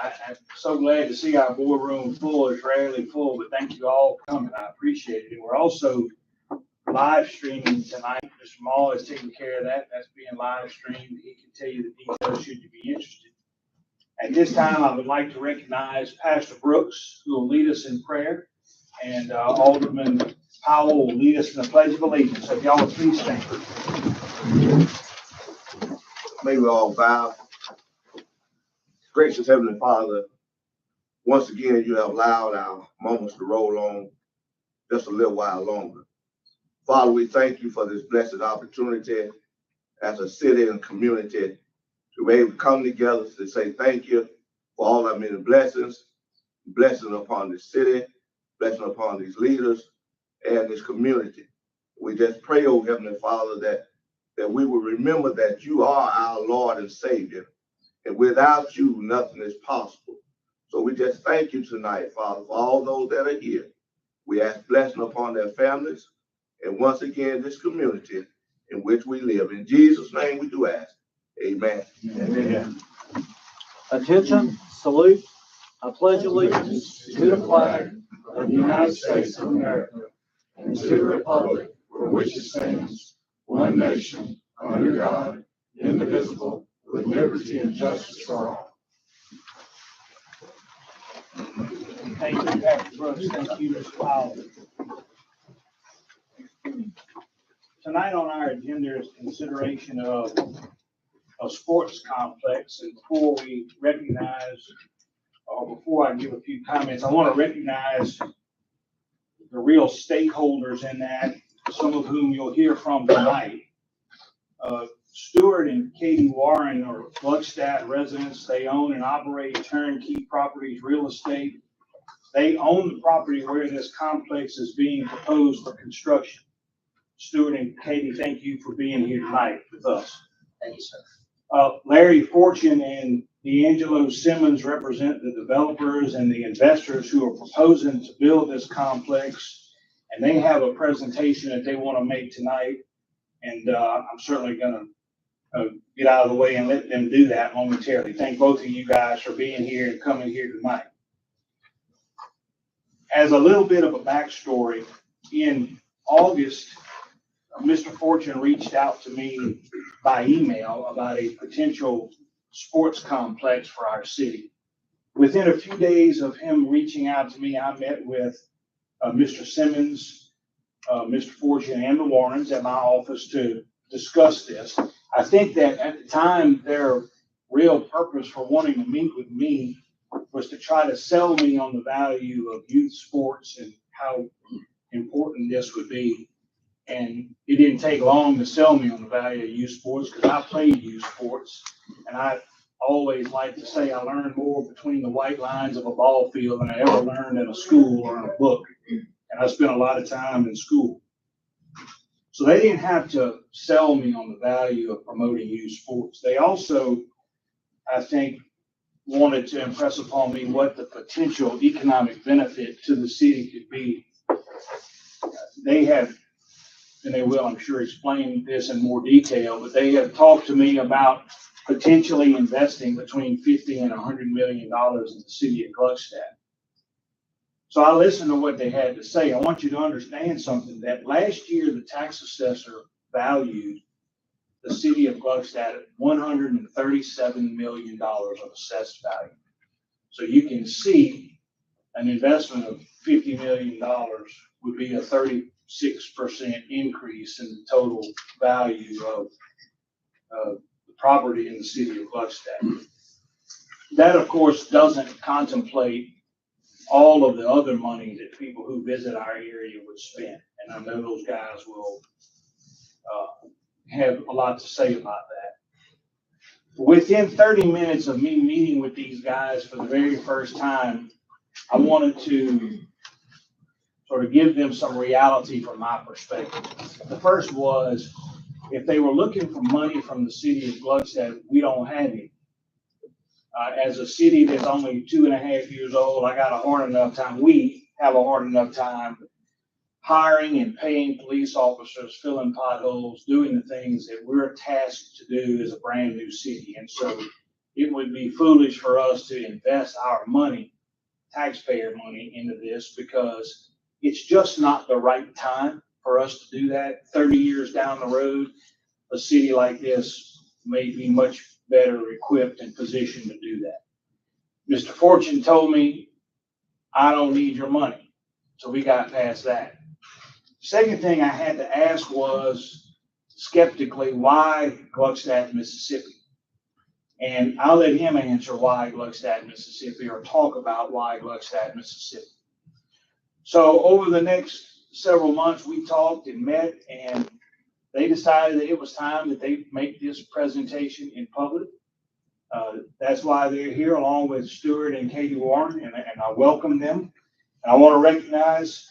I'm so glad to see our boardroom full. It's rarely full, but thank you all for coming. I appreciate it. And we're also live streaming tonight. Mr. Maul is taking care of that. That's being live streamed. He can tell you the details should you be interested. At this time, I would like to recognize Pastor Brooks, who will lead us in prayer, and Alderman Powell will lead us in the Pledge of Allegiance. So if y'all would please stand. May we all bow. Gracious Heavenly Father, once again, you have allowed our moments to roll on just a little while longer. Father, we thank you for this blessed opportunity as a city and community to be able to come together to say thank you for all our many blessings, blessing upon the city, blessing upon these leaders and this community. We just pray, oh Heavenly Father, that we will remember that you are our Lord and Savior. And without you, nothing is possible. So we just thank you tonight, Father, for all those that are here. We ask blessing upon their families and once again, this community in which we live. In Jesus' name we do ask. Amen. Amen. Attention, salute. I pledge allegiance to the flag of the United States of America and to the republic for which it stands, one nation, under God, indivisible, with liberty and justice for all. Thank you, Pastor Brooks. Thank you, Mr. Powell. Tonight on our agenda is consideration of a sports complex. And before we recognize, or before I give a few comments, I want to recognize the real stakeholders in that, some of whom you'll hear from tonight. Stuart and Katie Warren are Gluckstadt residents. They own and operate Turnkey Properties Real Estate. They own the property where this complex is being proposed for construction. Stuart and Katie, thank you for being here tonight with us. Thank you, sir. Larry Fortune and D'Angelo Simmons represent the developers and the investors who are proposing to build this complex, and they have a presentation that they want to make tonight. And I'm certainly going to get out of the way and let them do that momentarily. Thank both of you guys for being here and coming here tonight. As a little bit of a backstory, in August, Mr. Fortune reached out to me by email about a potential sports complex for our city. Within a few days of him reaching out to me, I met with Mr. Simmons, Mr. Fortune, and the Warrens at my office to discuss this. I think that at the time, their real purpose for wanting to meet with me was to try to sell me on the value of youth sports and how important this would be. And it didn't take long to sell me on the value of youth sports because I played youth sports. And I always like to say I learned more between the white lines of a ball field than I ever learned in a school or in a book. And I spent a lot of time in school. So they didn't have to sell me on the value of promoting youth sports. They also, I think, wanted to impress upon me what the potential economic benefit to the city could be. They have, and they will, I'm sure, explain this in more detail, but they have talked to me about potentially investing between $50 and $100 million in the city of Gluckstadt. So I listened to what they had to say. I want you to understand something, that last year the tax assessor valued the city of Gluckstadt at $137 million of assessed value. So you can see an investment of $50 million would be a 36% increase in the total value of the property in the city of Gluckstadt. That, of course, doesn't contemplate all of the other money that people who visit our area would spend. And I know those guys will have a lot to say about that. Within 30 minutes of me meeting with these guys for the very first time, I wanted to sort of give them some reality from my perspective. The first was, if they were looking for money from the city of Gluckstadt, we don't have any. As a city that's only 2.5 years old, we have a hard enough time hiring and paying police officers, filling potholes, doing the things that we're tasked to do as a brand new city. And so it would be foolish for us to invest our money, taxpayer money, into this because it's just not the right time for us to do that. 30 years down the road, a city like this may be much better equipped and positioned to do that. Mr. Fortune told me, I don't need your money. So we got past that. Second thing I had to ask was skeptically, why Gluckstadt, Mississippi? And I'll let him answer why Gluckstadt, Mississippi, or talk about why Gluckstadt, Mississippi. So over the next several months, we talked and met, and they decided that it was time that they make this presentation in public. That's why they're here along with Stuart and Katie Warren, and I welcome them. And I want to recognize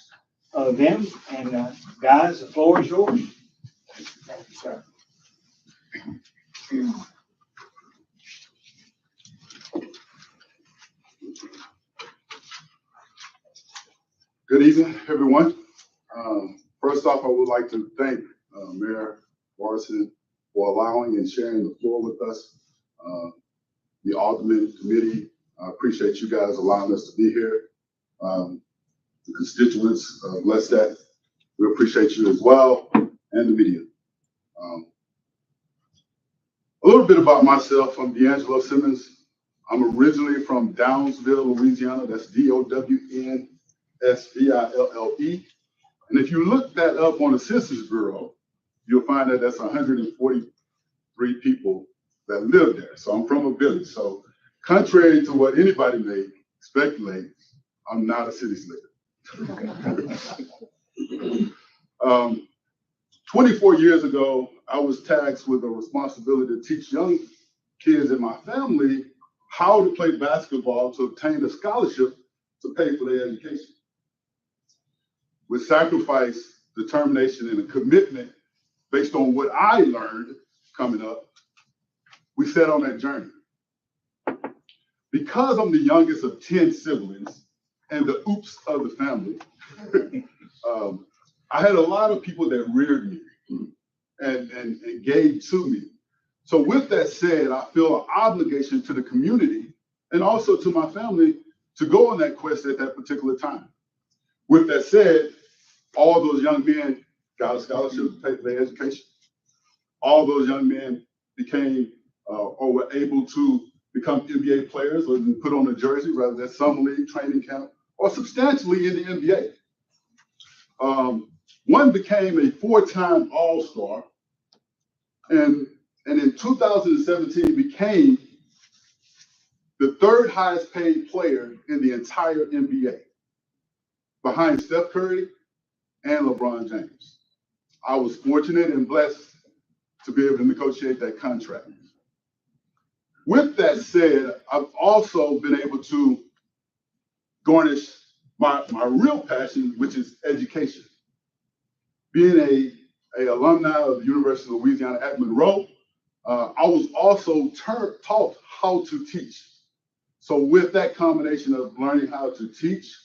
them, and guys, the floor is yours. Thank you, sir. Good evening, everyone. First off, I would like to thank Mayor Morrison for allowing and sharing the floor with us. The Aldermen Committee, I appreciate you guys allowing us to be here. The constituents of Gluckstadt, we appreciate you as well, and the media. A little bit about myself. I'm D'Angelo Simmons. I'm originally from Downsville, Louisiana. That's Downsville. And if you look that up on the Census Bureau, you'll find that that's 143 people that live there. So I'm from a village. So contrary to what anybody may speculate, I'm not a city slicker. 24 years ago, I was tasked with a responsibility to teach young kids in my family how to play basketball to obtain a scholarship to pay for their education. With sacrifice, determination, and a commitment based on what I learned coming up, we set on that journey. Because I'm the youngest of 10 siblings and the oops of the family, I had a lot of people that reared me and gave to me. So with that said, I feel an obligation to the community and also to my family to go on that quest at that particular time. With that said, all those young men got a scholarship to pay for their education. All those young men became or were able to become NBA players or put on a jersey, rather than summer league, training camp, or substantially in the NBA. One became a 4-time All-Star, and in 2017 became the 3rd highest paid player in the entire NBA, behind Steph Curry and LeBron James. I was fortunate and blessed to be able to negotiate that contract. With that said, I've also been able to garnish my real passion, which is education. Being a alumni of the University of Louisiana at Monroe, I was also taught how to teach. So with that combination of learning how to teach,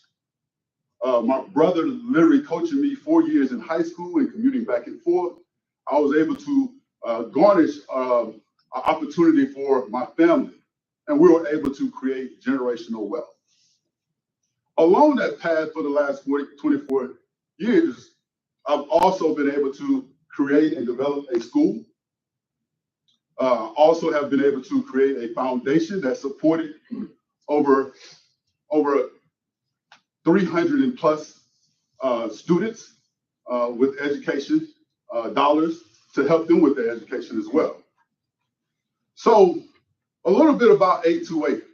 my brother literally coaching me 4 years in high school and commuting back and forth, I was able to garnish an opportunity for my family, and we were able to create generational wealth. Along that path for the last 24 years, I've also been able to create and develop a school. Also have been able to create a foundation that supported over 300 and plus students with education dollars to help them with their education as well. So a little bit about 828.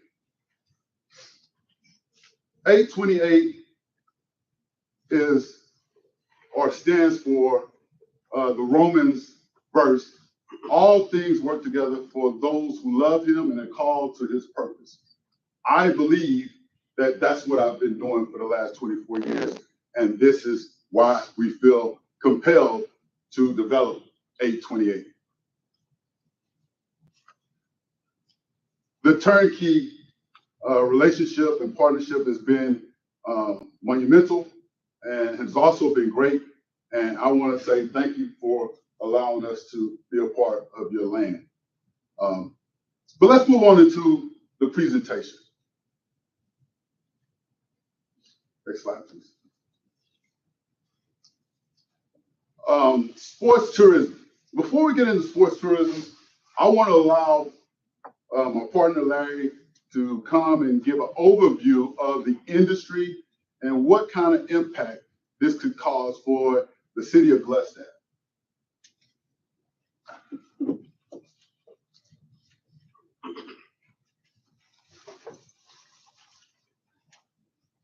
828 is, or stands for the Romans verse, all things work together for those who love him and are called to his purpose. I believe that that's what I've been doing for the last 24 years, and this is why we feel compelled to develop 828. The turnkey relationship and partnership has been monumental and has also been great. And I want to say thank you for allowing us to be a part of your land. But let's move on into the presentation. Next slide, please. Sports tourism. Before we get into sports tourism, I want to allow my partner Larry to come and give an overview of the industry and what kind of impact this could cause for the city of Gluckstadt.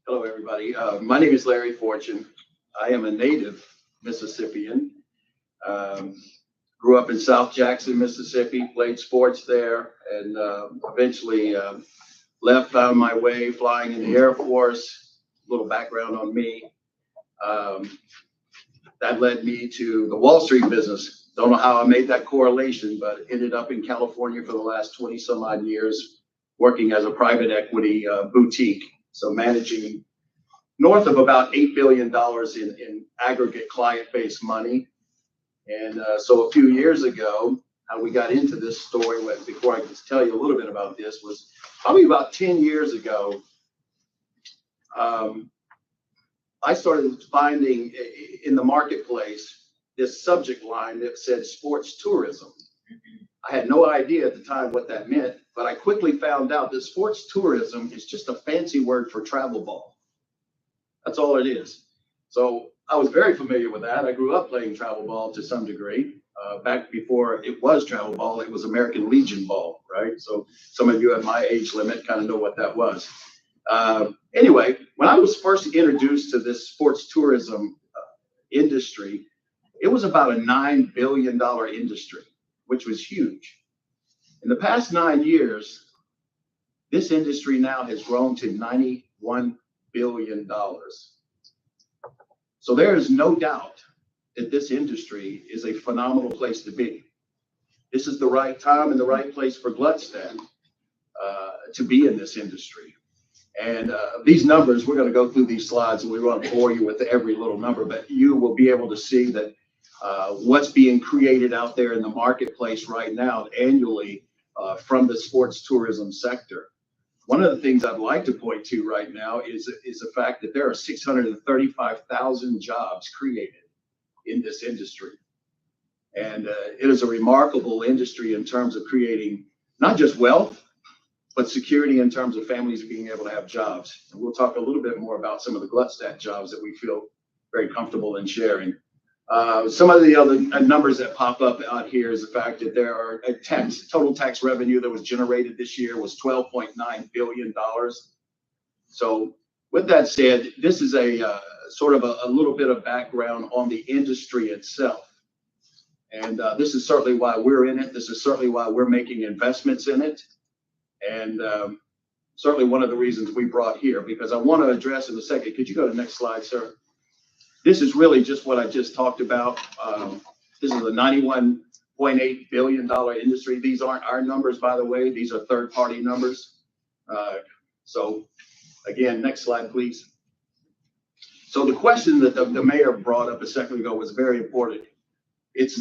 Hello, everybody. My name is Larry Fortune. I am a native Mississippian. Grew up in South Jackson, Mississippi, played sports there, and eventually left, found my way flying in the Air Force. A little background on me. That led me to the Wall Street business. Don't know how I made that correlation, but ended up in California for the last 20 some odd years, working as a private equity boutique. So managing north of about $8 billion in aggregate client-based money. And so a few years ago, how we got into this story, before I could tell you a little bit about this, was probably about 10 years ago. I started finding in the marketplace this subject line that said sports tourism. I had no idea at the time what that meant, but I quickly found out that sports tourism is just a fancy word for travel ball. That's all it is. So I was very familiar with that. I grew up playing travel ball to some degree. Back before it was travel ball, it was American Legion ball, right? So some of you at my age limit kind of know what that was. Anyway, when I was first introduced to this sports tourism industry, it was about a $9 billion industry, which was huge. In the past 9 years, this industry now has grown to $91 billion. So there is no doubt that this industry is a phenomenal place to be. This is the right time and the right place for Gluckstadt to be in this industry. And these numbers, we're going to go through these slides and we won't bore you with every little number, but you will be able to see that what's being created out there in the marketplace right now annually from the sports tourism sector. One of the things I'd like to point to right now is the fact that there are 635,000 jobs created in this industry. And it is a remarkable industry in terms of creating not just wealth, but security in terms of families being able to have jobs. And we'll talk a little bit more about some of the Gluckstadt jobs that we feel very comfortable in sharing. Some of the other numbers that pop up out here is the fact that there are total tax revenue that was generated this year was $12.9 billion. So with that said, this is a sort of a little bit of background on the industry itself. And this is certainly why we're in it. This is certainly why we're making investments in it. And certainly one of the reasons we brought here, because I want to address in a second. Could you go to the next slide, sir? This is really just what I just talked about. This is a $91.8 billion industry. These aren't our numbers, by the way. These are third-party numbers. So again, next slide, please. So the question that the mayor brought up a second ago was very important. It's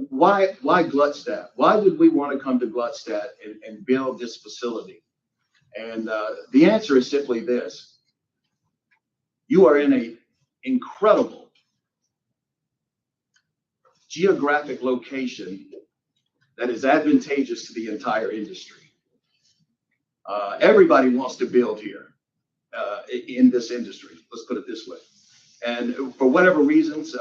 why Gluckstadt? Why would we want to come to Gluckstadt and build this facility? And the answer is simply this. You are in an incredible geographic location that is advantageous to the entire industry. Everybody wants to build here in this industry. Let's put it this way. And for whatever reasons,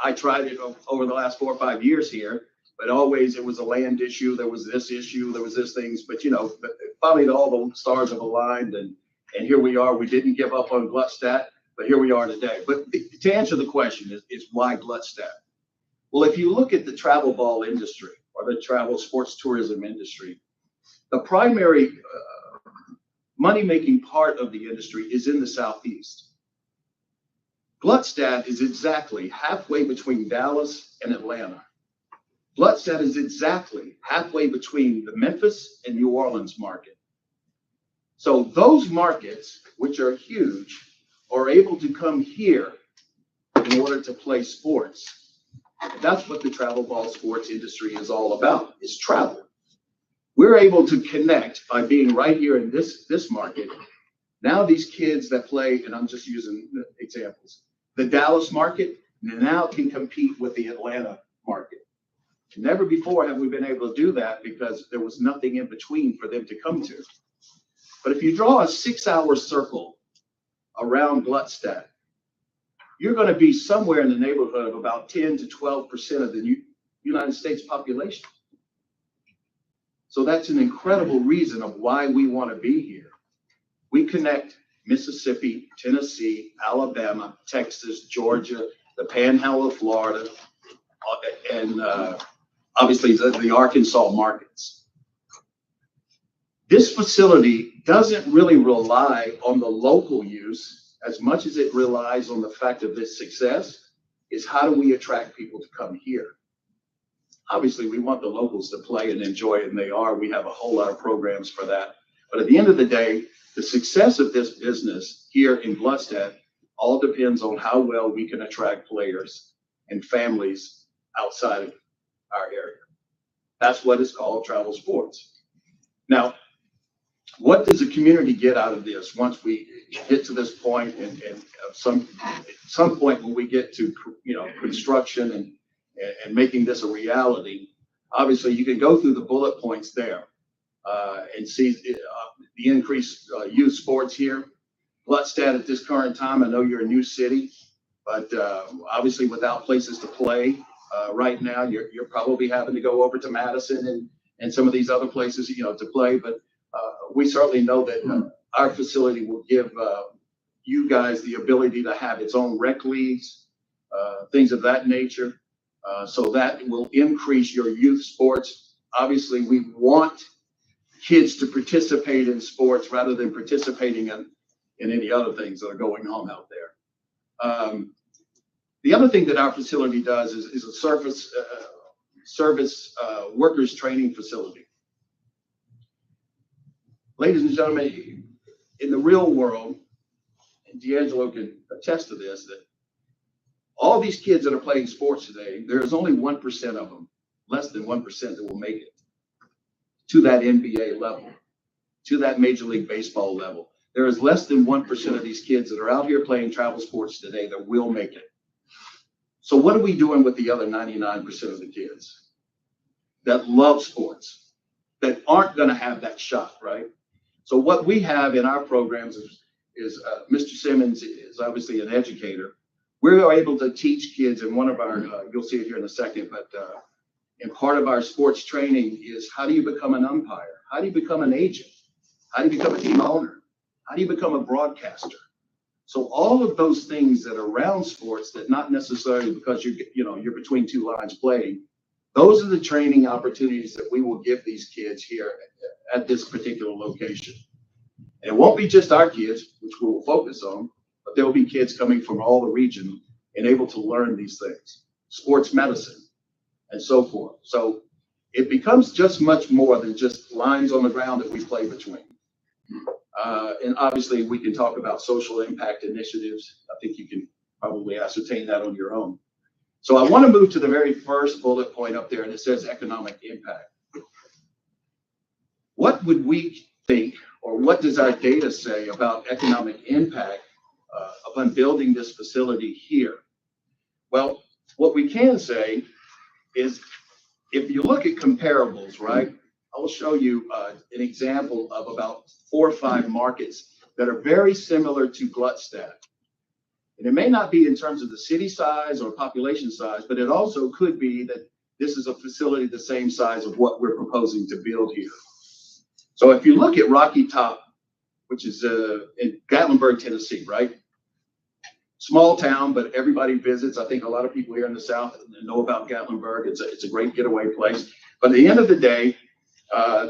I tried it over the last 4 or 5 years here, but always it was a land issue. There was this issue, there was this things, but finally all the stars have aligned and here we are. We didn't give up on Gluckstadt, but here we are today. But to answer the question is why Gluckstadt? Well, if you look at the travel ball industry or the travel sports tourism industry, the primary money-making part of the industry is in the Southeast. Gluckstadt is exactly halfway between Dallas and Atlanta. Gluckstadt is exactly halfway between the Memphis and New Orleans market. So those markets, which are huge, are able to come here in order to play sports. And that's what the travel ball sports industry is all about, is travel. We're able to connect by being right here in this market. Now these kids that play, and I'm just using examples, the Dallas market now can compete with the Atlanta market. Never before have we been able to do that because there was nothing in between for them to come to. But if you draw a 6-hour circle around Gluckstadt, you're going to be somewhere in the neighborhood of about 10 to 12% of the United States population. So that's an incredible reason of why we want to be here. We connect Mississippi, Tennessee, Alabama, Texas, Georgia, the Panhandle of Florida, and obviously the Arkansas markets. This facility doesn't really rely on the local use as much as it relies on the fact of this success is how do we attract people to come here? Obviously, we want the locals to play and enjoy it, and they are. We have a whole lot of programs for that. But at the end of the day, the success of this business here in Gluckstadt all depends on how well we can attract players and families outside of our area. That's what is called travel sports. Now, what does the community get out of this once we get to this point and some point when we get to construction and making this a reality? Obviously, you can go through the bullet points there and see the increased youth sports here. Gluckstadt at this current time, I know you're a new city, but obviously without places to play right now, you're probably having to go over to Madison and some of these other places, to play. But we certainly know that our facility will give you guys the ability to have its own rec leagues, things of that nature. So that will increase your youth sports. Obviously, we want kids to participate in sports rather than participating in any other things that are going on out there. The other thing that our facility does is a service workers training facility. Ladies and gentlemen, in the real world, and D'Angelo can attest to this, that all these kids that are playing sports today, there's only 1% of them, less than 1% that will make it to that NBA level, to that Major League Baseball level. There is less than 1% of these kids that are out here playing travel sports today that will make it. So what are we doing with the other 99% of the kids that love sports, that aren't going to have that shot, right? So what we have in our programs is Mr. Simmons is obviously an educator. We're able to teach kids in one of our, you'll see it here in a second, but in part of our sports training is how do you become an umpire? How do you become an agent? How do you become a team owner? How do you become a broadcaster? So all of those things that are around sports that not necessarily because you're between two lines playing, those are the training opportunities that we will give these kids here at this particular location. And it won't be just our kids, which we will focus on, but there will be kids coming from all the region and able to learn these things, sports medicine and so forth. So it becomes just much more than just lines on the ground that we play between. And obviously we can talk about social impact initiatives. I think you can probably ascertain that on your own. So I want to move to the very first bullet point up there, and it says economic impact. What would we think, or what does our data say about economic impact upon building this facility here? Well, what we can say is if you look at comparables, right? I will show you an example of about 4 or 5 markets that are very similar to Gluckstadt. And it may not be in terms of the city size or population size, but it also could be that this is a facility the same size of what we're proposing to build here. So if you look at Rocky Top, which is in Gatlinburg, Tennessee, right? Small town, but everybody visits. I think a lot of people here in the South know about Gatlinburg. It's a great getaway place. But at the end of the day,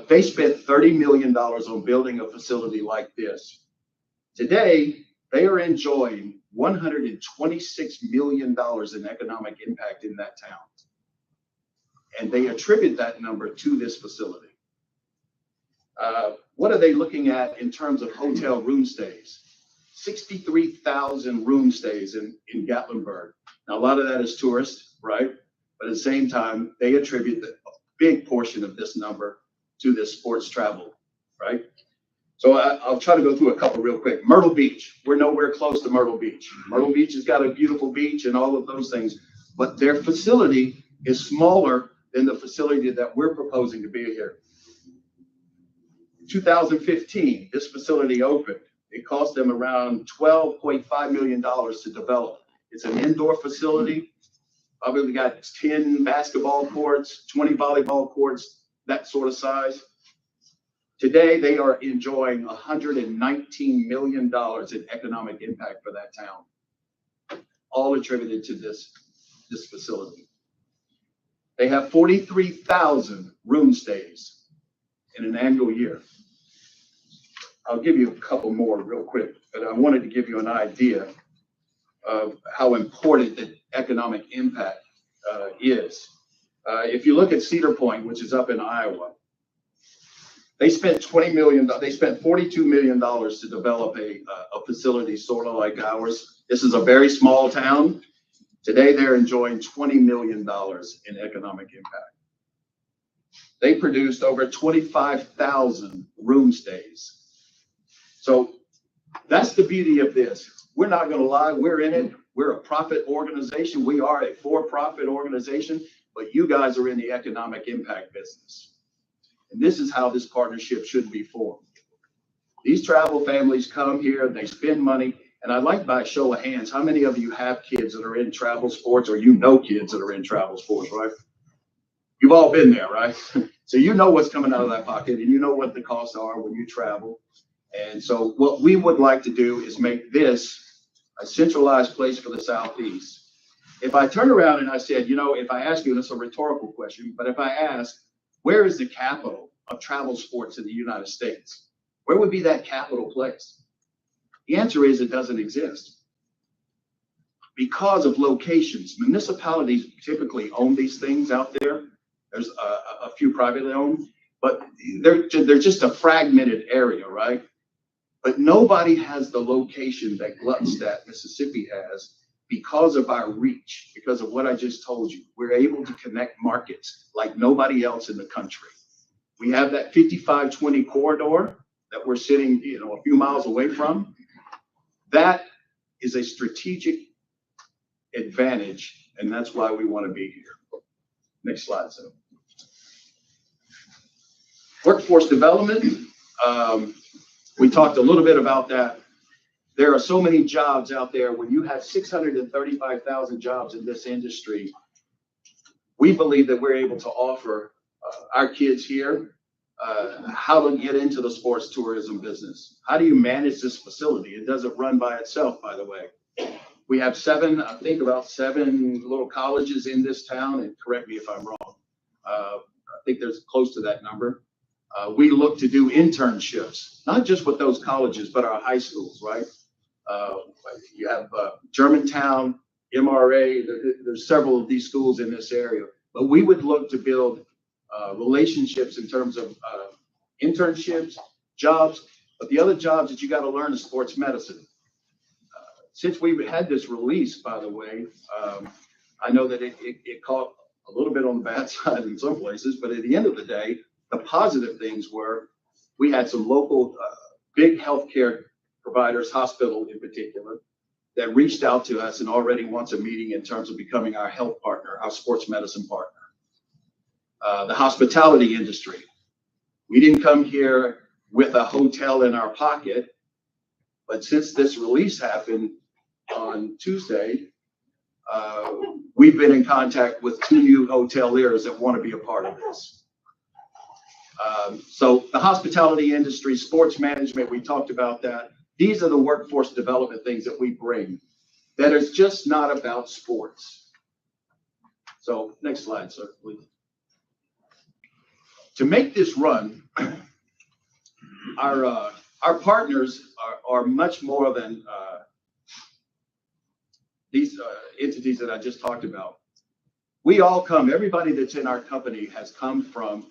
they spent $30 million on building a facility like this. Today, they are enjoying $126 million in economic impact in that town. And they attribute that number to this facility. What are they looking at in terms of hotel room stays? 63,000 room stays in Gatlinburg. Now, a lot of that is tourists, right? But at the same time, they attribute a big portion of this number to this sports travel, right? So I'll try to go through a couple real quick. Myrtle Beach, we're nowhere close to Myrtle Beach. Myrtle Beach has got a beautiful beach and all of those things, but their facility is smaller than the facility that we're proposing to be here. 2015, this facility opened. It cost them around $12.5 million to develop. It's an indoor facility. Probably got 10 basketball courts, 20 volleyball courts, that sort of size. Today, they are enjoying $119 million in economic impact for that town, all attributed to this facility. They have 43,000 room stays in an annual year. I'll give you a couple more real quick, but I wanted to give you an idea of how important the economic impact is. If you look at Cedar Point, which is up in Iowa, they spent $42 million to develop a facility sort of like ours. This is a very small town. Today, they're enjoying $20 million in economic impact. They produced over 25,000 room stays. So that's the beauty of this. We're not going to lie. We're in it. We're a profit organization. We are a for-profit organization, but you guys are in the economic impact business. And this is how this partnership should be formed. These travel families come here, they spend money, and I'd like by a show of hands, how many of you have kids that are in travel sports, or you know kids that are in travel sports, right? You've all been there, right? So you know what's coming out of that pocket, and you know what the costs are when you travel. And so what we would like to do is make this a centralized place for the Southeast. If I turn around and I said, you know, if I ask you, this is a rhetorical question, but if I ask, where is the capital of travel sports in the United States? Where would be that capital place? The answer is it doesn't exist. Because of locations, municipalities typically own these things out there. There's a few privately owned, but they're just a fragmented area, right? But nobody has the location that Gluckstadt, Mississippi has because of our reach, because of what I just told you. We're able to connect markets like nobody else in the country. We have that 5520 corridor that we're sitting, you know, a few miles away from. That is a strategic advantage, and that's why we want to be here. Next slide, sir. Workforce development. We talked a little bit about that. There are so many jobs out there. When you have 635,000 jobs in this industry, we believe that we're able to offer our kids here how to get into the sports tourism business. How do you manage this facility? It doesn't run by itself, by the way. We have about seven little colleges in this town, and correct me if I'm wrong. I think there's close to that number. We look to do internships, not just with those colleges, but our high schools, right? You have Germantown, MRA, there's several of these schools in this area, but we would look to build relationships in terms of internships, jobs, but the other jobs that you got to learn is sports medicine. Since we've had this release, by the way, I know that it caught a little bit on the bad side in some places, but at the end of the day, the positive things were we had some local big healthcare providers, hospital in particular, that reached out to us and already wants a meeting in terms of becoming our health partner, our sports medicine partner. The hospitality industry. We didn't come here with a hotel in our pocket, but since this release happened on Tuesday, we've been in contact with 2 new hoteliers that want to be a part of this. So the hospitality industry, sports management, we talked about that. These are the workforce development things that we bring that is just not about sports. So next slide, sir, please. To make this run, our partners are much more than these entities that I just talked about. We all come, everybody that's in our company has come from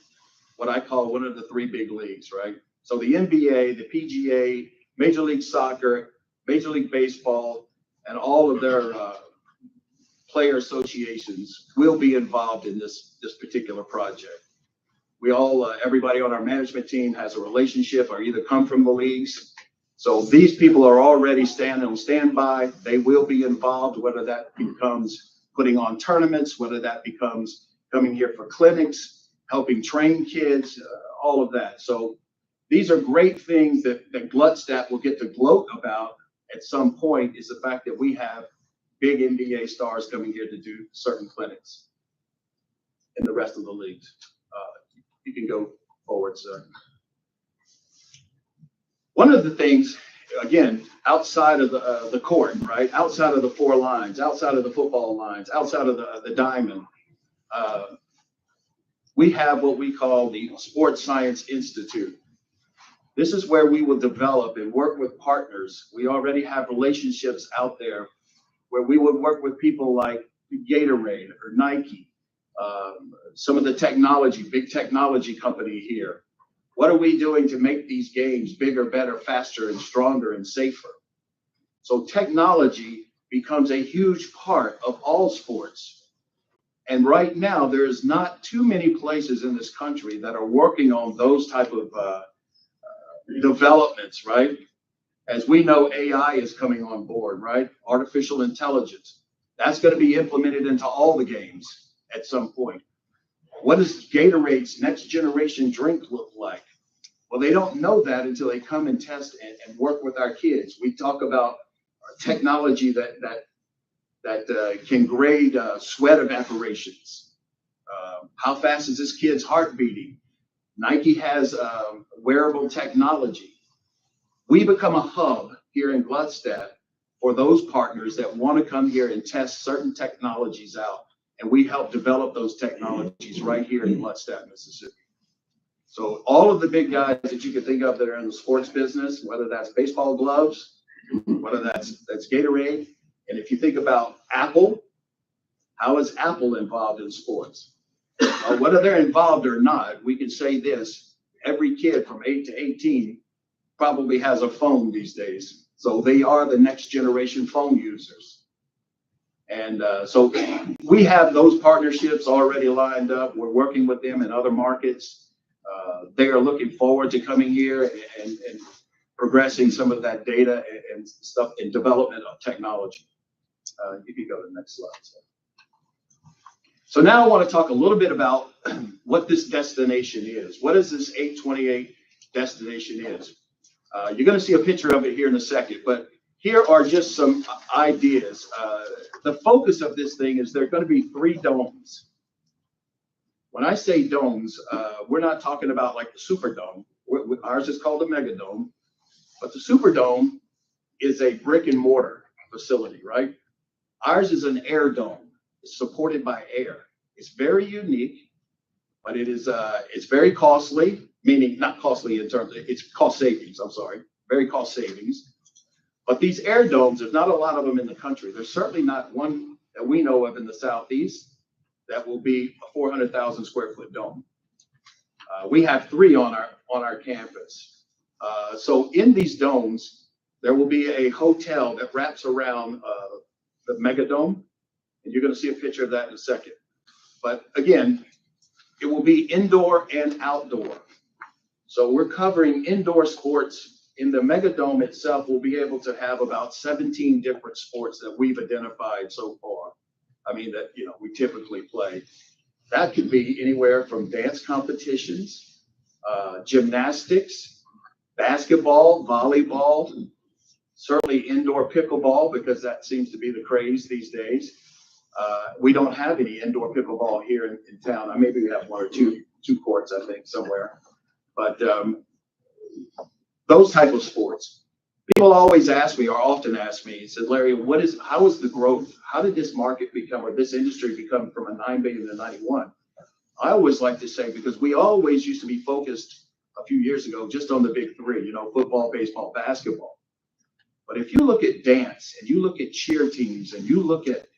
what I call one of the 3 big leagues, right? So the NBA, the PGA, Major League Soccer, Major League Baseball, and all of their player associations will be involved in this particular project. We all, everybody on our management team has a relationship or either come from the leagues. So these people are already standing on standby. They will be involved, whether that becomes putting on tournaments, whether that becomes coming here for clinics, helping train kids, all of that. So these are great things that Gluckstadt will get to gloat about at some point, is the fact that we have big NBA stars coming here to do certain clinics in the rest of the leagues. You can go forward, sir. One of the things, again, outside of the court, right? Outside of the four lines, outside of the football lines, outside of the diamond, we have what we call the Sports Science Institute. This is where we will develop and work with partners. We already have relationships out there where we would work with people like Gatorade or Nike, some of the technology, big technology company here. What are we doing to make these games bigger, better, faster, and stronger and safer? So technology becomes a huge part of all sports. And right now, there's not too many places in this country that are working on those type of developments, right? As we know, AI is coming on board, right? Artificial intelligence. That's going to be implemented into all the games at some point. What does Gatorade's next generation drink look like? Well, they don't know that until they come and test and work with our kids. We talk about technology that can grade sweat evaporations. How fast is this kid's heart beating? Nike has wearable technology. We become a hub here in Gluckstadt for those partners that want to come here and test certain technologies out. And we help develop those technologies right here in Gluckstadt, Mississippi. So all of the big guys that you can think of that are in the sports business, whether that's baseball gloves, whether that's Gatorade. And if you think about Apple, how is Apple involved in sports? Whether they're involved or not, we can say this: every kid from 8 to 18 probably has a phone these days. So they are the next generation phone users. And so we have those partnerships already lined up. We're working with them in other markets. They are looking forward to coming here and progressing some of that data and stuff in development of technology. You can go to the next slide. So now I want to talk a little bit about what this destination is. What is this 828 destination is? You're going to see a picture of it here in a second, but here are just some ideas. The focus of this thing is there are going to be 3 domes. When I say domes, we're not talking about like the Superdome. Ours is called the Megadome, but the Superdome is a brick and mortar facility, right? Ours is an air dome. It's supported by air. It's very unique, but it is it's very costly, meaning not costly in terms of, it's cost savings, I'm sorry, very cost savings. But these air domes, there's not a lot of them in the country. There's certainly not one that we know of in the Southeast that will be a 400,000 square foot dome. We have 3 on our campus. So in these domes, there will be a hotel that wraps around the Megadome, and you're going to see a picture of that in a second. But again, it will be indoor and outdoor. So we're covering indoor sports. In the Megadome itself, we'll be able to have about 17 different sports that we've identified so far. I mean, that, you know, we typically play. That could be anywhere from dance competitions, gymnastics, basketball, volleyball, certainly indoor pickleball, because that seems to be the craze these days. We don't have any indoor pickleball here in town. Maybe we have 1 or 2 courts, I think, somewhere. But those type of sports. People always ask me, or often ask me, said, Larry, how is the growth? How did this market become, or this industry become from a 9 billion to 91? I always like to say, because we always used to be focused a few years ago just on the big 3, you know, football, baseball, basketball. But if you look at dance and you look at cheer teams and you look at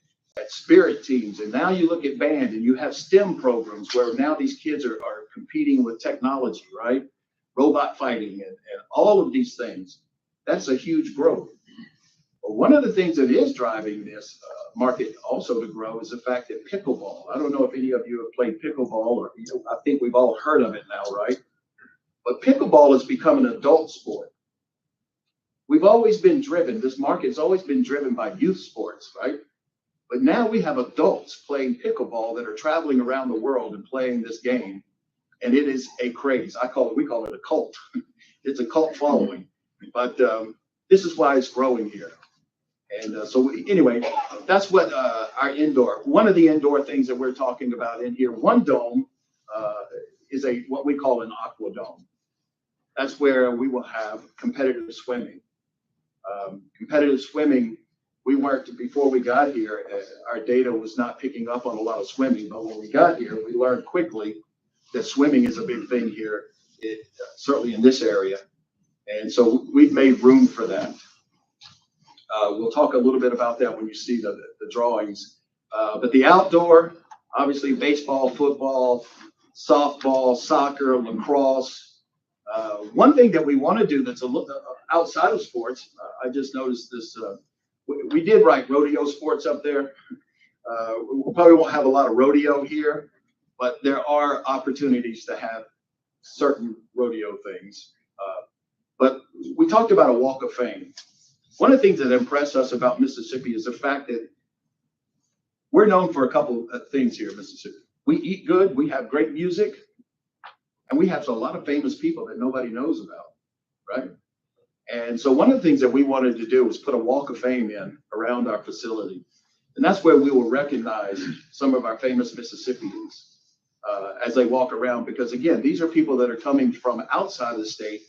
spirit teams, and now you look at band and you have STEM programs where now these kids are competing with technology, right? Robot fighting and all of these things. That's a huge growth. But one of the things that is driving this market also to grow is the fact that pickleball, I don't know if any of you have played pickleball or, I think we've all heard of it now, right? But pickleball has become an adult sport. We've always been driven, this market has always been driven by youth sports, right? But now we have adults playing pickleball that are traveling around the world and playing this game. And it is a craze. We call it a cult. It's a cult following. But this is why it's growing here. And anyway, that's what our one of the indoor things that we're talking about in here, one dome is what we call an aqua dome. That's where we will have competitive swimming. Competitive swimming, before we got here, our data was not picking up on a lot of swimming, but when we got here, we learned quickly that swimming is a big thing here, certainly in this area. And so we've made room for that. We'll talk a little bit about that when you see the drawings. But the outdoor, obviously baseball, football, softball, soccer, lacrosse. One thing that we want to do that's a little outside of sports, I just noticed this, we did write rodeo sports up there. We probably won't have a lot of rodeo here, but there are opportunities to have certain rodeo things. But we talked about a walk of fame. One of the things that impressed us about Mississippi is the fact that we're known for a couple of things here in Mississippi. We eat good, we have great music, and we have a lot of famous people that nobody knows about, right? And so one of the things that we wanted to do was put a walk of fame in around our facility. And that's where we will recognize some of our famous Mississippians as they walk around, because again, these are people that are coming from outside of the state,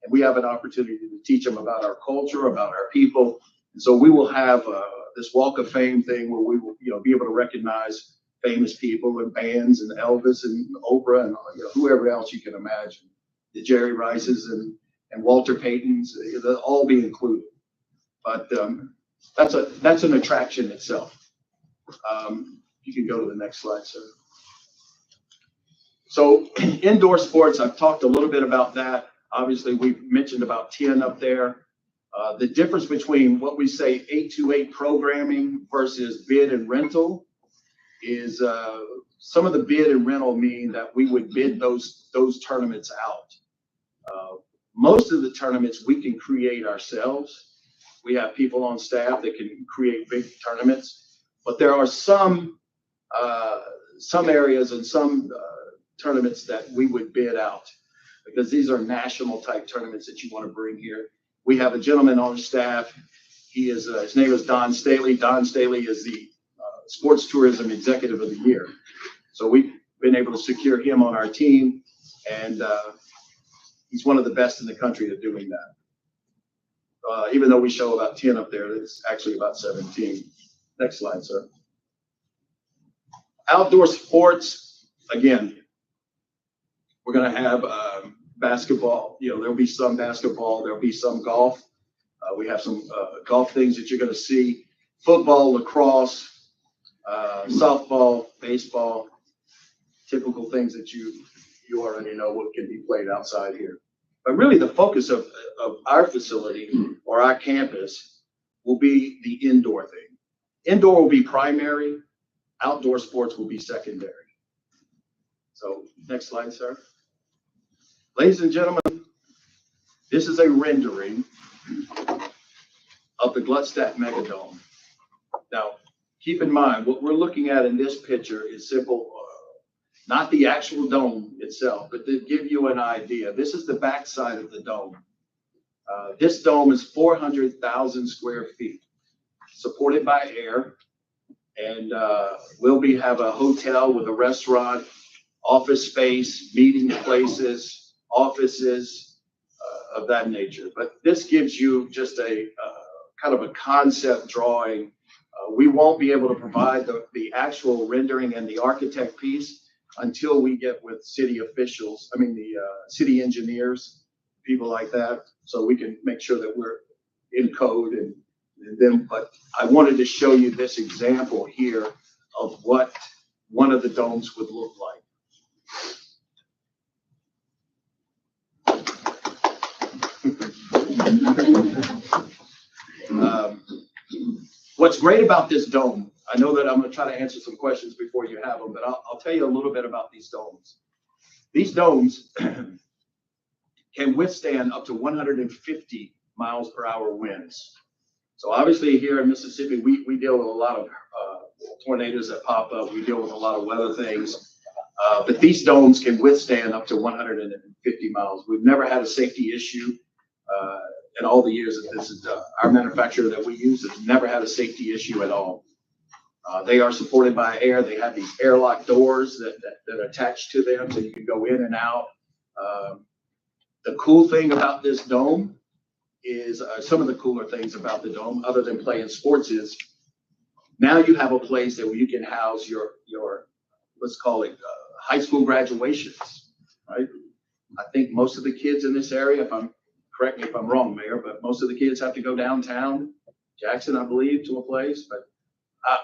and we have an opportunity to teach them about our culture, about our people. And so we will have this walk of fame thing where we will, be able to recognize famous people and bands and Elvis and Oprah and whoever else you can imagine, the Jerry Rices and Walter Paytons, they'll all be included. But that's an attraction itself. You can go to the next slide, sir. So indoor sports, I've talked a little bit about that. Obviously, we've mentioned about 10 up there. The difference between what we say 8-to-8 programming versus bid and rental is some of the bid and rental mean that we would bid those tournaments out. Most of the tournaments we can create ourselves. We have people on staff that can create big tournaments, but there are some areas and some tournaments that we would bid out, because these are national type tournaments that you want to bring here. We have a gentleman on staff. He is his name is Don Staley. Don Staley is the Sports Tourism Executive of the Year. So we've been able to secure him on our team, and he's one of the best in the country at doing that. Even though we show about 10 up there, it's actually about 17. Next slide, sir. Outdoor sports, again, we're going to have basketball. There'll be some basketball. There'll be some golf. We have some golf things that you're going to see. Football, lacrosse, softball, baseball, typical things that you already know what can be played outside here. But really the focus of our facility or our campus will be the indoor thing. Indoor will be primary. Outdoor sports will be secondary. So next slide, sir. Ladies and gentlemen, this is a rendering of the Gluckstadt Megadome. Now, keep in mind, what we're looking at in this picture is simple, not the actual dome itself, but to give you an idea. This is the backside of the dome. This dome is 400,000 square feet, supported by air, and we'll have a hotel with a restaurant, office space, meeting places, offices of that nature. But this gives you just a kind of a concept drawing. We won't be able to provide the actual rendering and the architect piece until we get with city officials, the city engineers, people like that, so we can make sure that we're in code and then, but I wanted to show you this example here of what one of the domes would look like. What's great about this dome I know that I'm going to try to answer some questions before you have them, but I'll tell you a little bit about these domes. These domes can withstand up to 150 miles per hour winds. So obviously here in Mississippi, we deal with a lot of tornadoes that pop up. We deal with a lot of weather things. But these domes can withstand up to 150 miles. We've never had a safety issue in all the years that this is done. Our manufacturer that we use has never had a safety issue at all. They are supported by air. They have these airlock doors that are attached to them so you can go in and out. The cool thing about this dome is some of the cooler things about the dome, other than playing sports, is now you have a place that you can house your let's call it high school graduations, right? I think most of the kids in this area, correct me if I'm wrong, Mayor, but most of the kids have to go downtown, Jackson, I believe, to a place, but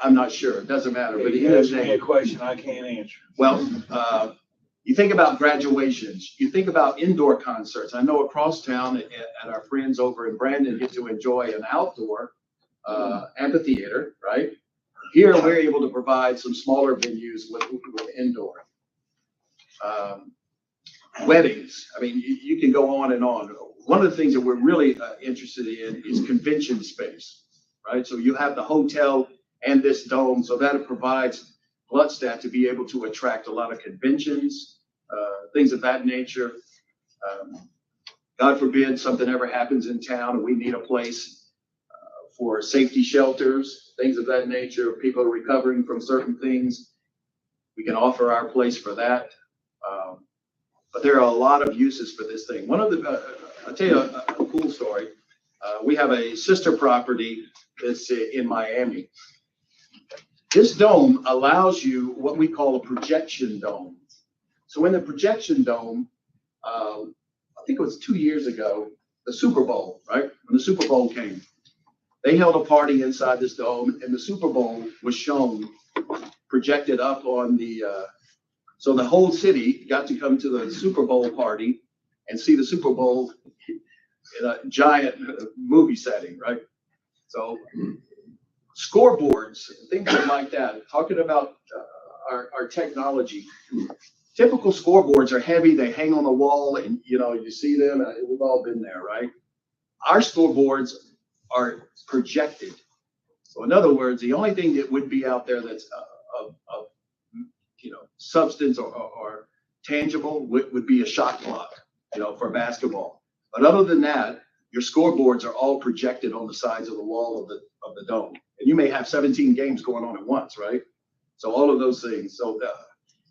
I'm not sure. It doesn't matter. But You asked me a question I can't answer. well, you think about graduations, you think about indoor concerts. I know across town at our friends over in Brandon get to enjoy an outdoor amphitheater, right? Here, we're able to provide some smaller venues with indoor. Weddings, I mean, you can go on and on. One of the things that we're really interested in is convention space, right? So you have the hotel and this dome, so that it provides Gluckstadt to be able to attract a lot of conventions, things of that nature. God forbid something ever happens in town and we need a place for safety shelters, things of that nature. People are recovering from certain things. We can offer our place for that. But there are a lot of uses for this thing. One of the, I'll tell you a cool story. We have a sister property that's in Miami. This dome allows you what we call a projection dome. So in the projection dome, I think it was 2 years ago, the Super Bowl, right? When the Super Bowl came, they held a party inside this dome, and the Super Bowl was shown projected up on the, so the whole city got to come to the Super Bowl party and see the Super Bowl in a giant movie setting, right? So scoreboards, things like that, talking about our technology. Typical scoreboards are heavy, they hang on the wall and you see them, we've all been there, right? Our scoreboards are projected. So in other words, the only thing that would be out there that's of substance or tangible would be a shot clock, for basketball. But other than that, your scoreboards are all projected on the sides of the wall of the dome. And you may have 17 games going on at once, right? So all of those things. So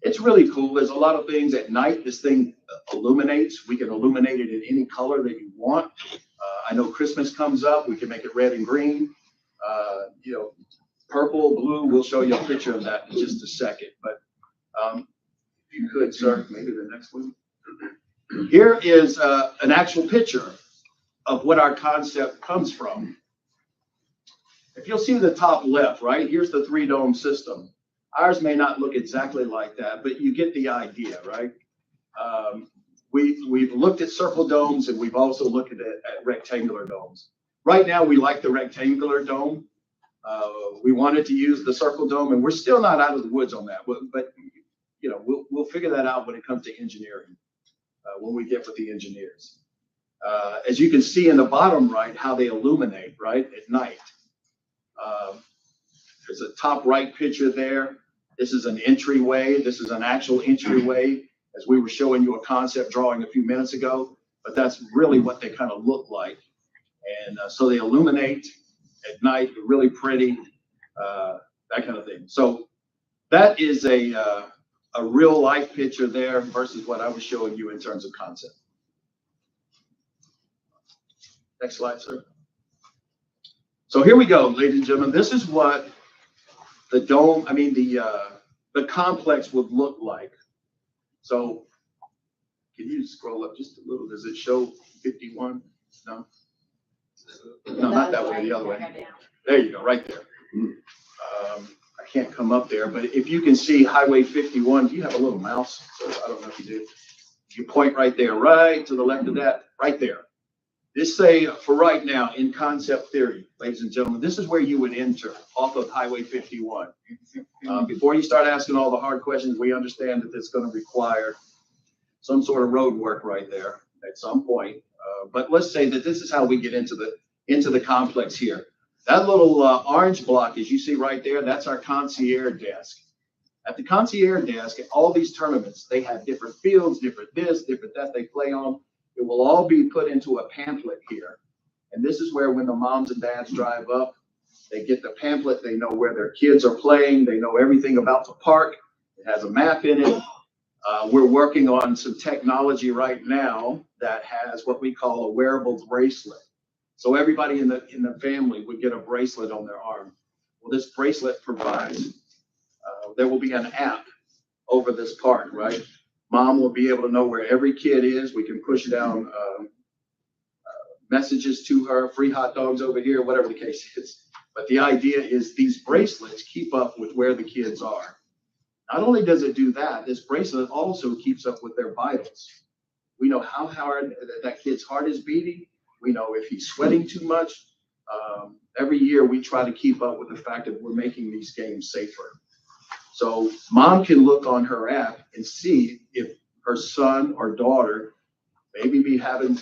it's really cool. There's a lot of things at night. This thing illuminates. We can illuminate it in any color that you want. I know Christmas comes up. We can make it red and green, purple, blue. We'll show you a picture of that in just a second. But if you could, sir, maybe the next one. Here is an actual picture of what our concept comes from. If you'll see the top left, right, here's the 3-dome system. Ours may not look exactly like that, but you get the idea, right? We've looked at circle domes and we've also looked at rectangular domes. Right now, we like the rectangular dome. We wanted to use the circle dome, and we're still not out of the woods on that, but we'll figure that out when it comes to engineering, when we get with the engineers. As you can see in the bottom right, how they illuminate, right, at night. There's a top right picture there. This is an entryway. This is an actual entryway, as we were showing you a concept drawing a few minutes ago, but that's really what they kind of look like. And so they illuminate at night, really pretty, that kind of thing. So that is a real life picture there versus what I was showing you in terms of concept. Next slide, sir. So here we go, ladies and gentlemen. This is what the dome, the complex would look like. So can you scroll up just a little? Does it show 51? No? No, not that way, the other way. There you go, right there. I can't come up there, but if you can see Highway 51, do you have a little mouse? So I don't know if you do. You point right there, right to the left of that, right there. This say for right now in concept theory, ladies and gentlemen, this is where you would enter off of Highway 51. Before you start asking all the hard questions, we understand that it's going to require some sort of road work right there at some point. But let's say that this is how we get into the complex here. That little orange block, as you see right there, that's our concierge desk. At the concierge desk, at all these tournaments, they have different fields, different this, different that they play on. It will all be put into a pamphlet here. And this is where when the moms and dads drive up, they get the pamphlet, they know where their kids are playing, they know everything about the park. It has a map in it. We're working on some technology right now that has what we call a wearable bracelet. So everybody in the family would get a bracelet on their arm. Well, this bracelet provides, there will be an app over this park, right? Mom will be able to know where every kid is. We can push down messages to her, free hot dogs over here, whatever the case is. But the idea is these bracelets keep up with where the kids are. Not only does it do that, this bracelet also keeps up with their vitals. We know how hard that kid's heart is beating. We know if he's sweating too much. Every year we try to keep up with the fact that we're making these games safer. So mom can look on her app and see if her son or daughter maybe be having,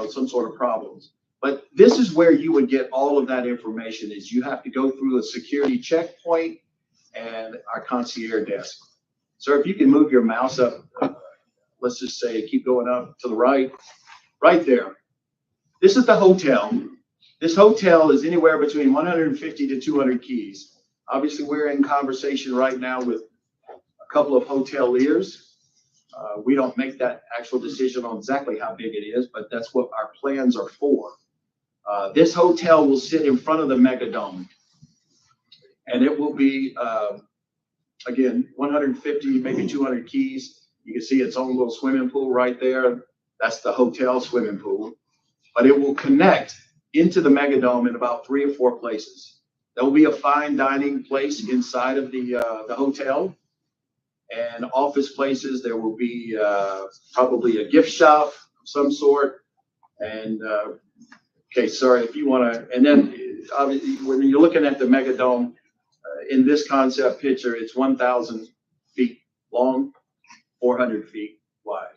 some sort of problems. But this is where you would get all of that information is you have to go through a security checkpoint and our concierge desk. Sir, if you can move your mouse up, let's just say, keep going up to the right there. This is the hotel. This hotel is anywhere between 150 to 200 keys. Obviously, we're in conversation right now with a couple of hoteliers. We don't make that actual decision on exactly how big it is, but that's what our plans are for. This hotel will sit in front of the Megadome, and it will be, again, 150, maybe 200 keys. You can see its own little swimming pool right there. That's the hotel swimming pool, but it will connect into the Megadome in about 3 or 4 places. There will be a fine dining place inside of the hotel, and office places. There will be probably a gift shop of some sort. And okay, sorry if you want to. And then obviously, when you're looking at the Megadome in this concept picture, it's 1,000 feet long, 400 feet wide.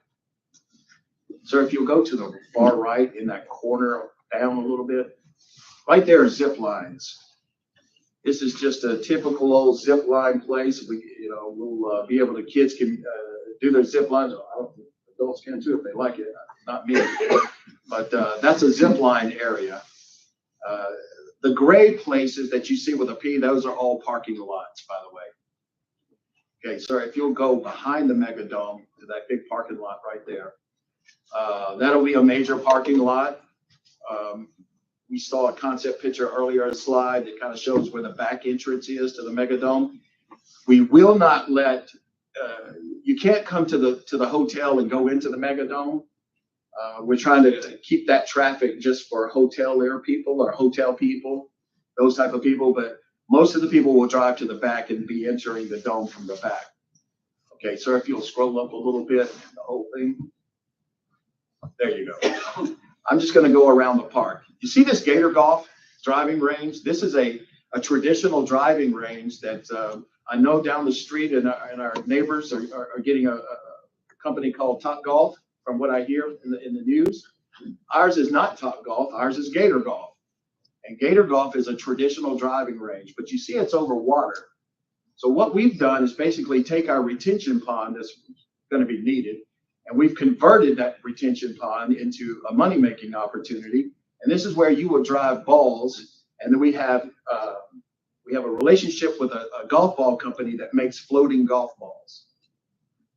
Sir, if you'll go to the far right in that corner down a little bit, right there are zip lines. This is just a typical old zip line place. We'll be able to, kids can do their zip lines. Adults can too if they like it, not me. But that's a zip line area. The gray places that you see with a P, those are all parking lots, by the way. Okay, sir, if you'll go behind the Megadome to that big parking lot right there, that'll be a major parking lot. We saw a concept picture earlier, a slide that kind of shows where the back entrance is to the Megadome. We will not let, you can't come to the hotel and go into the Megadome. We're trying to keep that traffic just for hotelier people or hotel people, those type of people. But most of the people will drive to the back and be entering the dome from the back. Okay, sir, if you'll scroll up a little bit, the whole thing. There you go. I'm just going to go around the park. You see this Gator Golf driving range? This is a traditional driving range that I know down the street and our neighbors are getting a company called Top Golf, from what I hear in the news. Ours is not Top Golf. Ours is Gator Golf. And Gator Golf is a traditional driving range, but you see it's over water. So what we've done is basically take our retention pond that's going to be needed, and we've converted that retention pond into a money-making opportunity. And this is where you will drive balls. And then we have a relationship with a golf ball company that makes floating golf balls.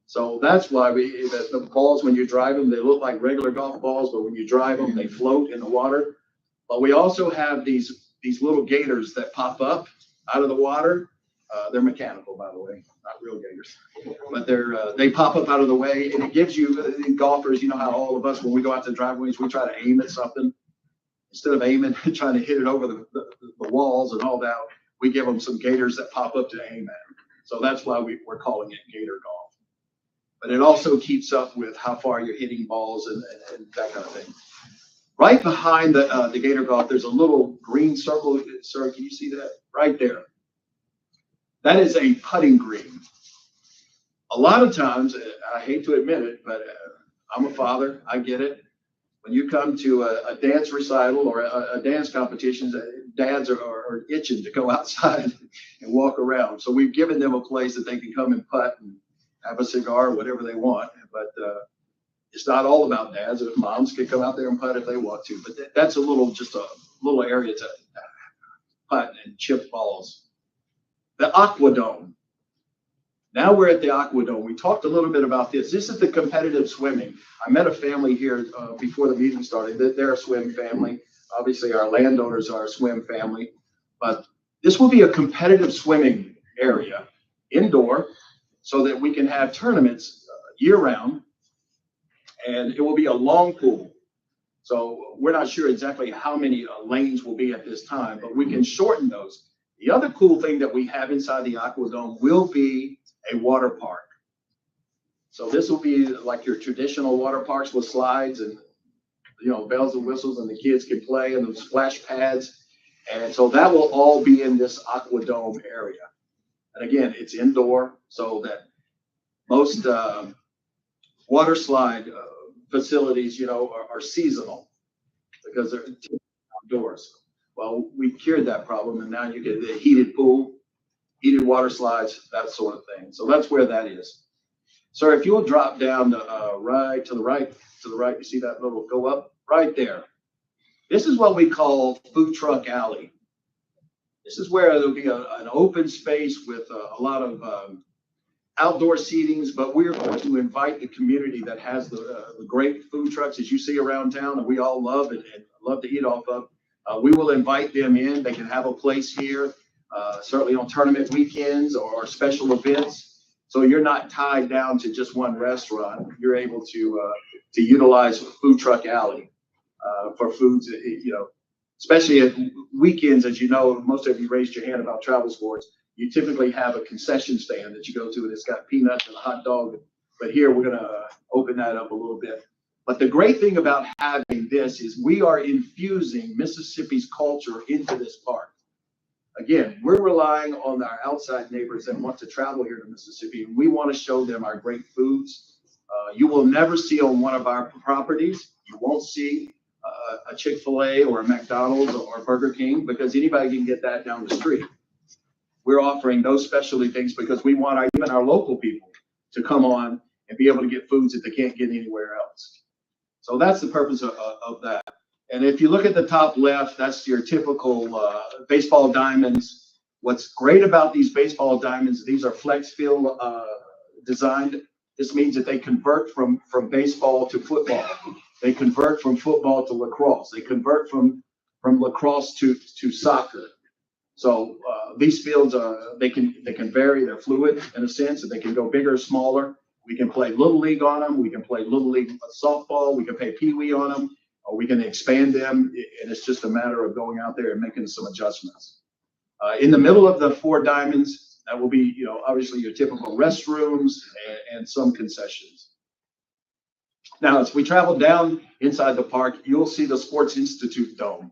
So that's why the balls, when you drive them, they look like regular golf balls, but when you drive them, they float in the water. But we also have these little gators that pop up out of the water. They're mechanical, by the way, not real gators, but they pop up out of the way, and it gives you, golfers, you know how all of us, when we go out to driveways, we try to aim at something. Instead of aiming and trying to hit it over the walls and all that, we give them some gators that pop up to aim at them. So that's why we're calling it Gator Golf. But it also keeps up with how far you're hitting balls and that kind of thing. Right behind the Gator Golf, there's a little green circle. Sir, can you see that? Right there. That is a putting green. A lot of times, I hate to admit it, but I'm a father. I get it. When you come to a dance recital or a dance competition, dads are itching to go outside and walk around. So we've given them a place that they can come and putt and have a cigar, whatever they want. But it's not all about dads. Moms can come out there and putt if they want to. But that's just a little area to putt and chip balls. The Aquadome. Now we're at the Aquadome. We talked a little bit about this. This is the competitive swimming. I met a family here before the meeting started. They're a swim family. Obviously, our landowners are a swim family. But this will be a competitive swimming area, indoor, so that we can have tournaments year-round. And it will be a long pool. So we're not sure exactly how many lanes will be at this time, but we can shorten those. The other cool thing that we have inside the Aquadome will be a water park. So this will be like your traditional water parks with slides and, bells and whistles, and the kids can play and the splash pads. And so that will all be in this Aquadome area. And again, it's indoor, so that most water slide facilities, are seasonal because they're outdoors. Well, we cured that problem, and now you get the heated pool, heated water slides, that sort of thing. So that's where that is. Sir, if you'll drop down right to the right, you see that little go up right there. This is what we call Food Truck Alley. This is where there'll be an open space with a lot of outdoor seatings, but we're going to invite the community that has the great food trucks, as you see around town, and we all love and love to eat off of. We will invite them in. They can have a place here, certainly on tournament weekends or special events. So you're not tied down to just one restaurant. You're able to utilize Food Truck Alley for foods, especially at weekends. As you know, most of you raised your hand about travel sports. You typically have a concession stand that you go to, and it's got peanuts and a hot dog. But here we're going to open that up a little bit. But the great thing about having this is we are infusing Mississippi's culture into this park. Again, we're relying on our outside neighbors that want to travel here to Mississippi, and we want to show them our great foods. You will never see on one of our properties, you won't see a Chick-fil-A or a McDonald's or a Burger King, because anybody can get that down the street. We're offering those specialty things because we want even our local people to come on and be able to get foods that they can't get anywhere else. So that's the purpose of that. And if you look at the top left, that's your typical baseball diamonds. What's great about these baseball diamonds, these are flex field designed. This means that they convert from baseball to football. They convert from football to lacrosse. They convert from lacrosse to soccer. So these fields they can vary. They're fluid in a sense, and they can go bigger or smaller. We can play little league on them. We can play little league softball. We can play pee-wee on them, or we can expand them. And it's just a matter of going out there and making some adjustments. In the middle of the four diamonds, that will be, obviously your typical restrooms and some concessions. Now, as we travel down inside the park, you'll see the Sports Institute Dome.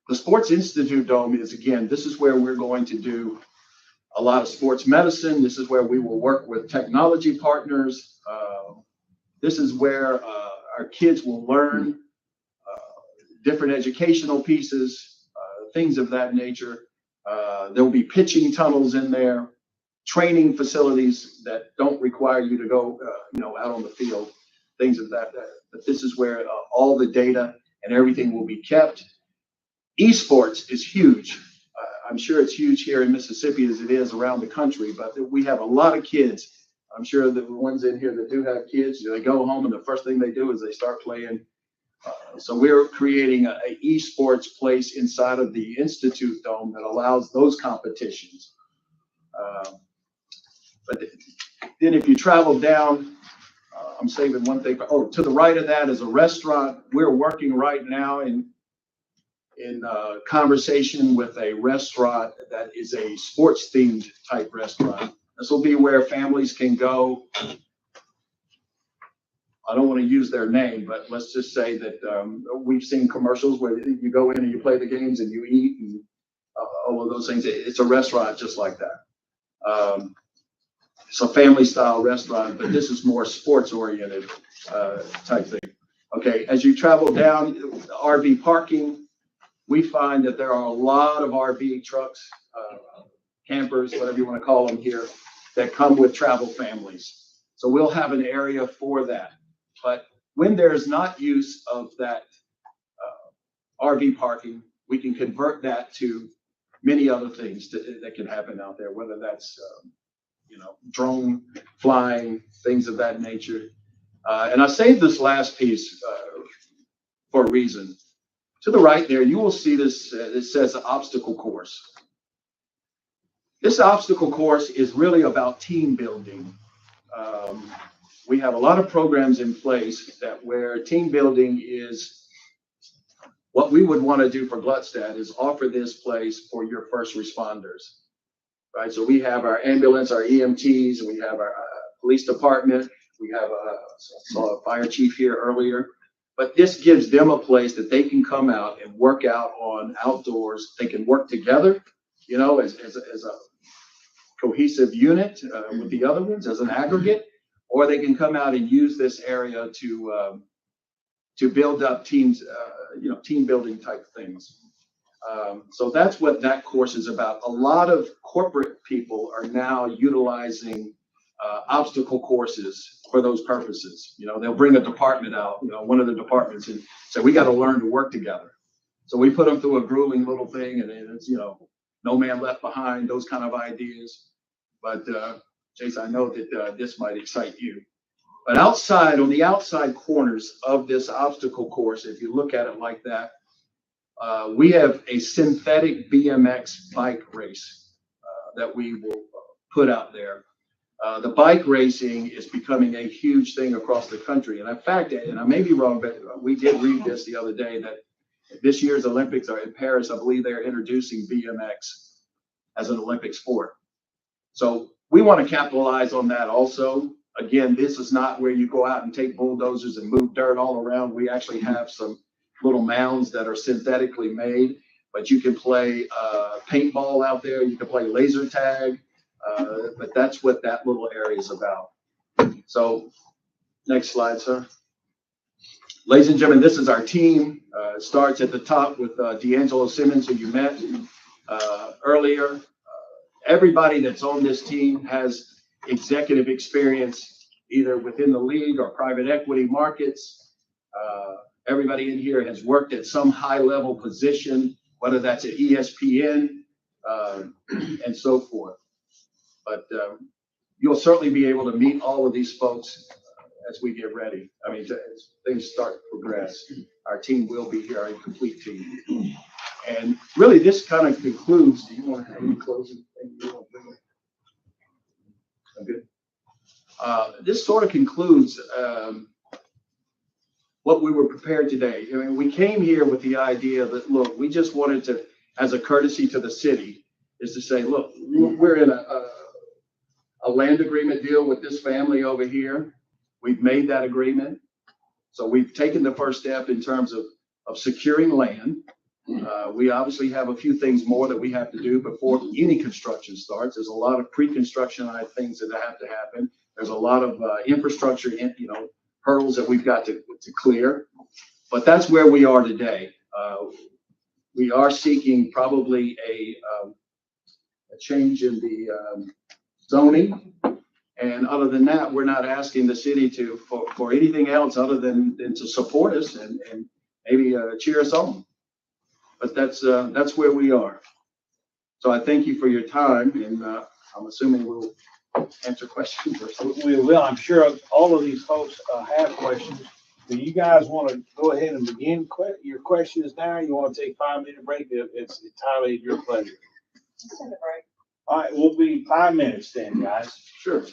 The Sports Institute Dome is, again, this is where we're going to do a lot of sports medicine. This is where we will work with technology partners. This is where our kids will learn different educational pieces, things of that nature. There will be pitching tunnels in there, training facilities that don't require you to go, out on the field, things of that. But this is where all the data and everything will be kept. Esports is huge. I'm sure it's huge here in Mississippi as it is around the country, but we have a lot of kids. I'm sure that the ones in here that do have kids, they go home and the first thing they do is they start playing. So we're creating a esports place inside of the Institute Dome that allows those competitions. But then if you travel down, I'm saving one thing. To the right of that is a restaurant. We're working right now in conversation with a restaurant that is a sports themed type restaurant. This will be where families can go I don't want to use their name, but let's just say that we've seen commercials where you go in and you play the games and you eat and all of those things. It's a restaurant just like that. It's a family style restaurant, but this is more sports oriented type thing. Okay, as you travel down RV parking, we find that there are a lot of RV trucks, campers, whatever you want to call them here, that come with travel families. So we'll have an area for that. But when there's not use of that RV parking, we can convert that to many other things that can happen out there, whether that's drone flying, things of that nature. And I saved this last piece for a reason. To the right there, you will see this, it says obstacle course. This obstacle course is really about team building. We have a lot of programs in place where team building is what we would want to do for Gluckstadt is offer this place for your first responders, right? So we have our ambulance, our EMTs, we have our police department, we have saw a fire chief here earlier, but this gives them a place that they can come out and work out on outdoors. They can work together, as a cohesive unit with the other ones as an aggregate, or they can come out and use this area to build up teams, team building type things. So that's what that course is about. A lot of corporate people are now utilizing obstacle courses for those purposes. They'll bring a department out, one of the departments, and say, we got to learn to work together. So we put them through a grueling little thing, and it's, no man left behind, those kind of ideas. But Chase, I know that this might excite you. But outside, on the outside corners of this obstacle course, if you look at it like that, we have a synthetic BMX bike race that we will put out there. The bike racing is becoming a huge thing across the country. And in fact, and I may be wrong, but we did read this the other day, that this year's Olympics are in Paris. I believe they're introducing BMX as an Olympic sport. So we want to capitalize on that also. Again, this is not where you go out and take bulldozers and move dirt all around. We actually have some little mounds that are synthetically made, but you can play paintball out there. You can play laser tag, but that's what that little area is about. So next slide, sir. Ladies and gentlemen, this is our team. It starts at the top with D'Angelo Simmons, who you met earlier. Everybody that's on this team has executive experience, either within the league or private equity markets. Everybody in here has worked at some high-level position, whether that's at ESPN and so forth. But you'll certainly be able to meet all of these folks as we get ready. I mean, as things start to progress, our team will be here, a complete team. And really, this kind of concludes. Do you want to have any closing thing you want to bring up? I'm good. This sort of concludes what we were prepared today. I mean, we came here with the idea that, look, we just wanted to, as a courtesy to the city, is to say, look, we're in a land agreement deal with this family over here. We've made that agreement. So we've taken the first step in terms of securing land. We obviously have a few things more that we have to do before any construction starts. There's a lot of pre-construction things that have to happen. There's a lot of infrastructure, hurdles that we've got to clear. But that's where we are today. We are seeking probably a change in the zoning. And other than that, we're not asking the city for anything else other than to support us and maybe cheer us on. But that's where we are. So I thank you for your time, and I'm assuming we'll answer questions or something. We will. I'm sure all of these folks have questions. Do you guys want to go ahead and begin your questions now? You want to take a 5-minute break? It's entirely at your pleasure. Let's take a break. All right, we'll be 5 minutes then, guys. Sure.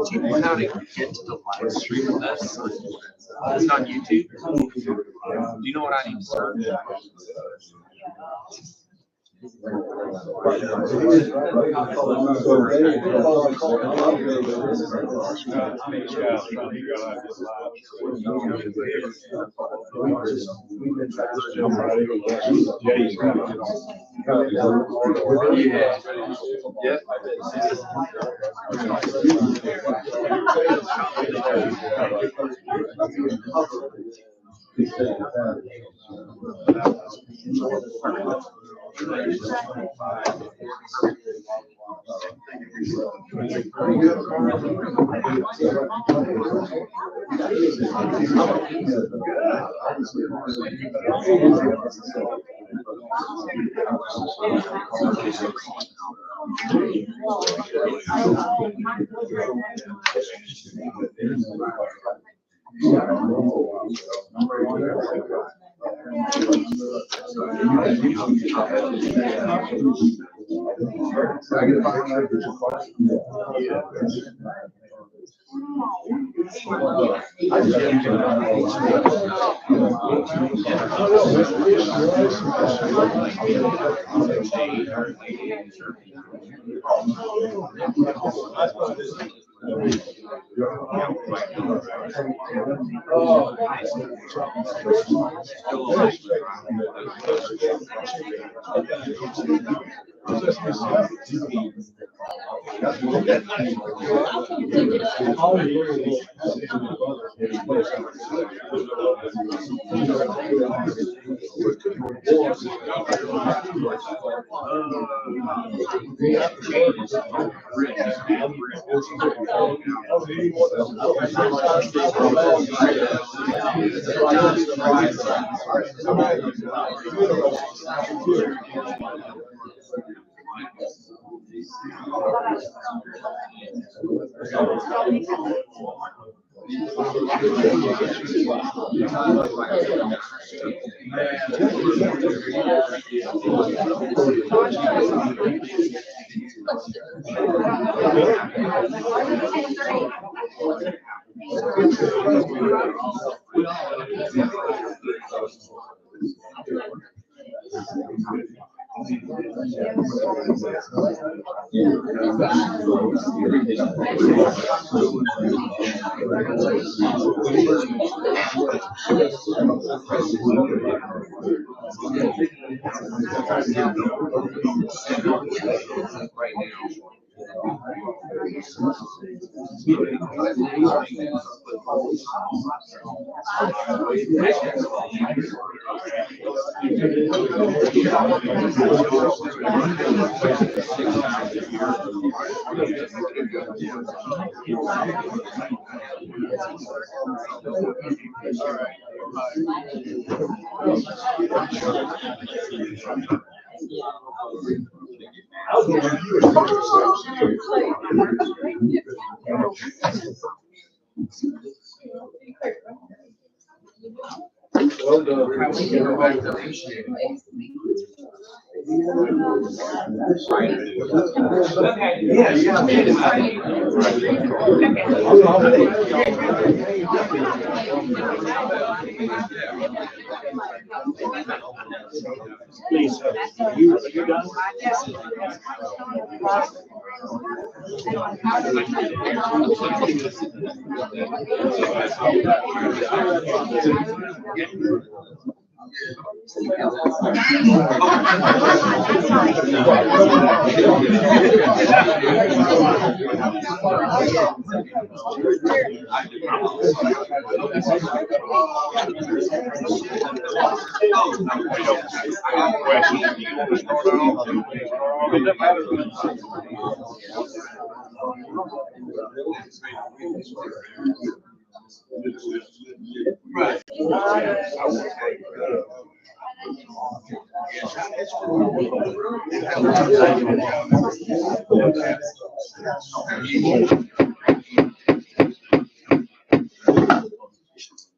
Do you know how to get to the live stream of this? It's on YouTube. Do you know what I need to search? Please, are you done?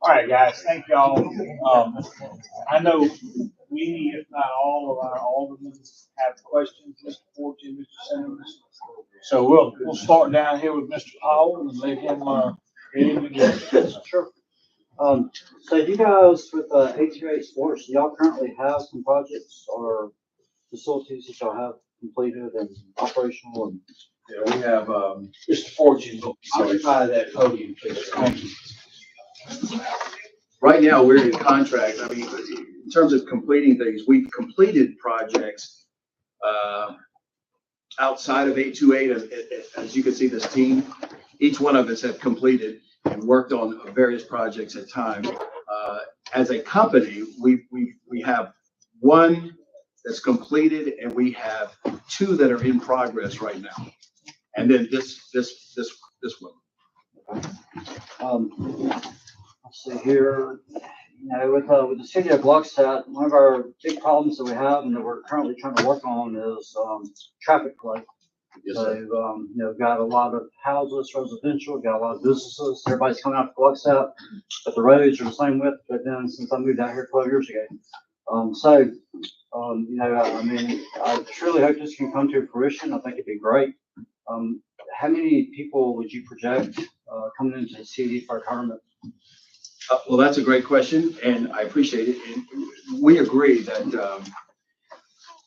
All right, guys, thank y'all. I know we, if not all of our aldermen have questions, Mr. Fortune, Mr. Simmons. So we'll start down here with Mr. Powell and let him, get him again. Sure. So you guys with HH Sports, y'all currently have some projects or facilities that y'all have completed and operational and? Yeah, we have, Mr. Fortune, occupy that podium, please. Thank you. right now, we're in contract. I mean, in terms of completing things, we've completed projects, outside of 828, as you can see, this team, each one of us have completed and worked on various projects at time. As a company, we have one that's completed and we have two that are in progress right now. And then this one. Let's see here, you know, with the city of Gluckstadt, one of our big problems that we have and that we're currently trying to work on is, traffic flow. Yes, So, sir. you know, got a lot of houses, residential, got a lot of businesses, everybody's coming out to Gluckstadt, but the roads are the same width, but then since I moved out here 12 years ago. You know, I mean, I truly hope this can come to fruition. I think it'd be great. How many people would you project, coming into the city for a tournament? Well, that's a great question, and I appreciate it. And we agree that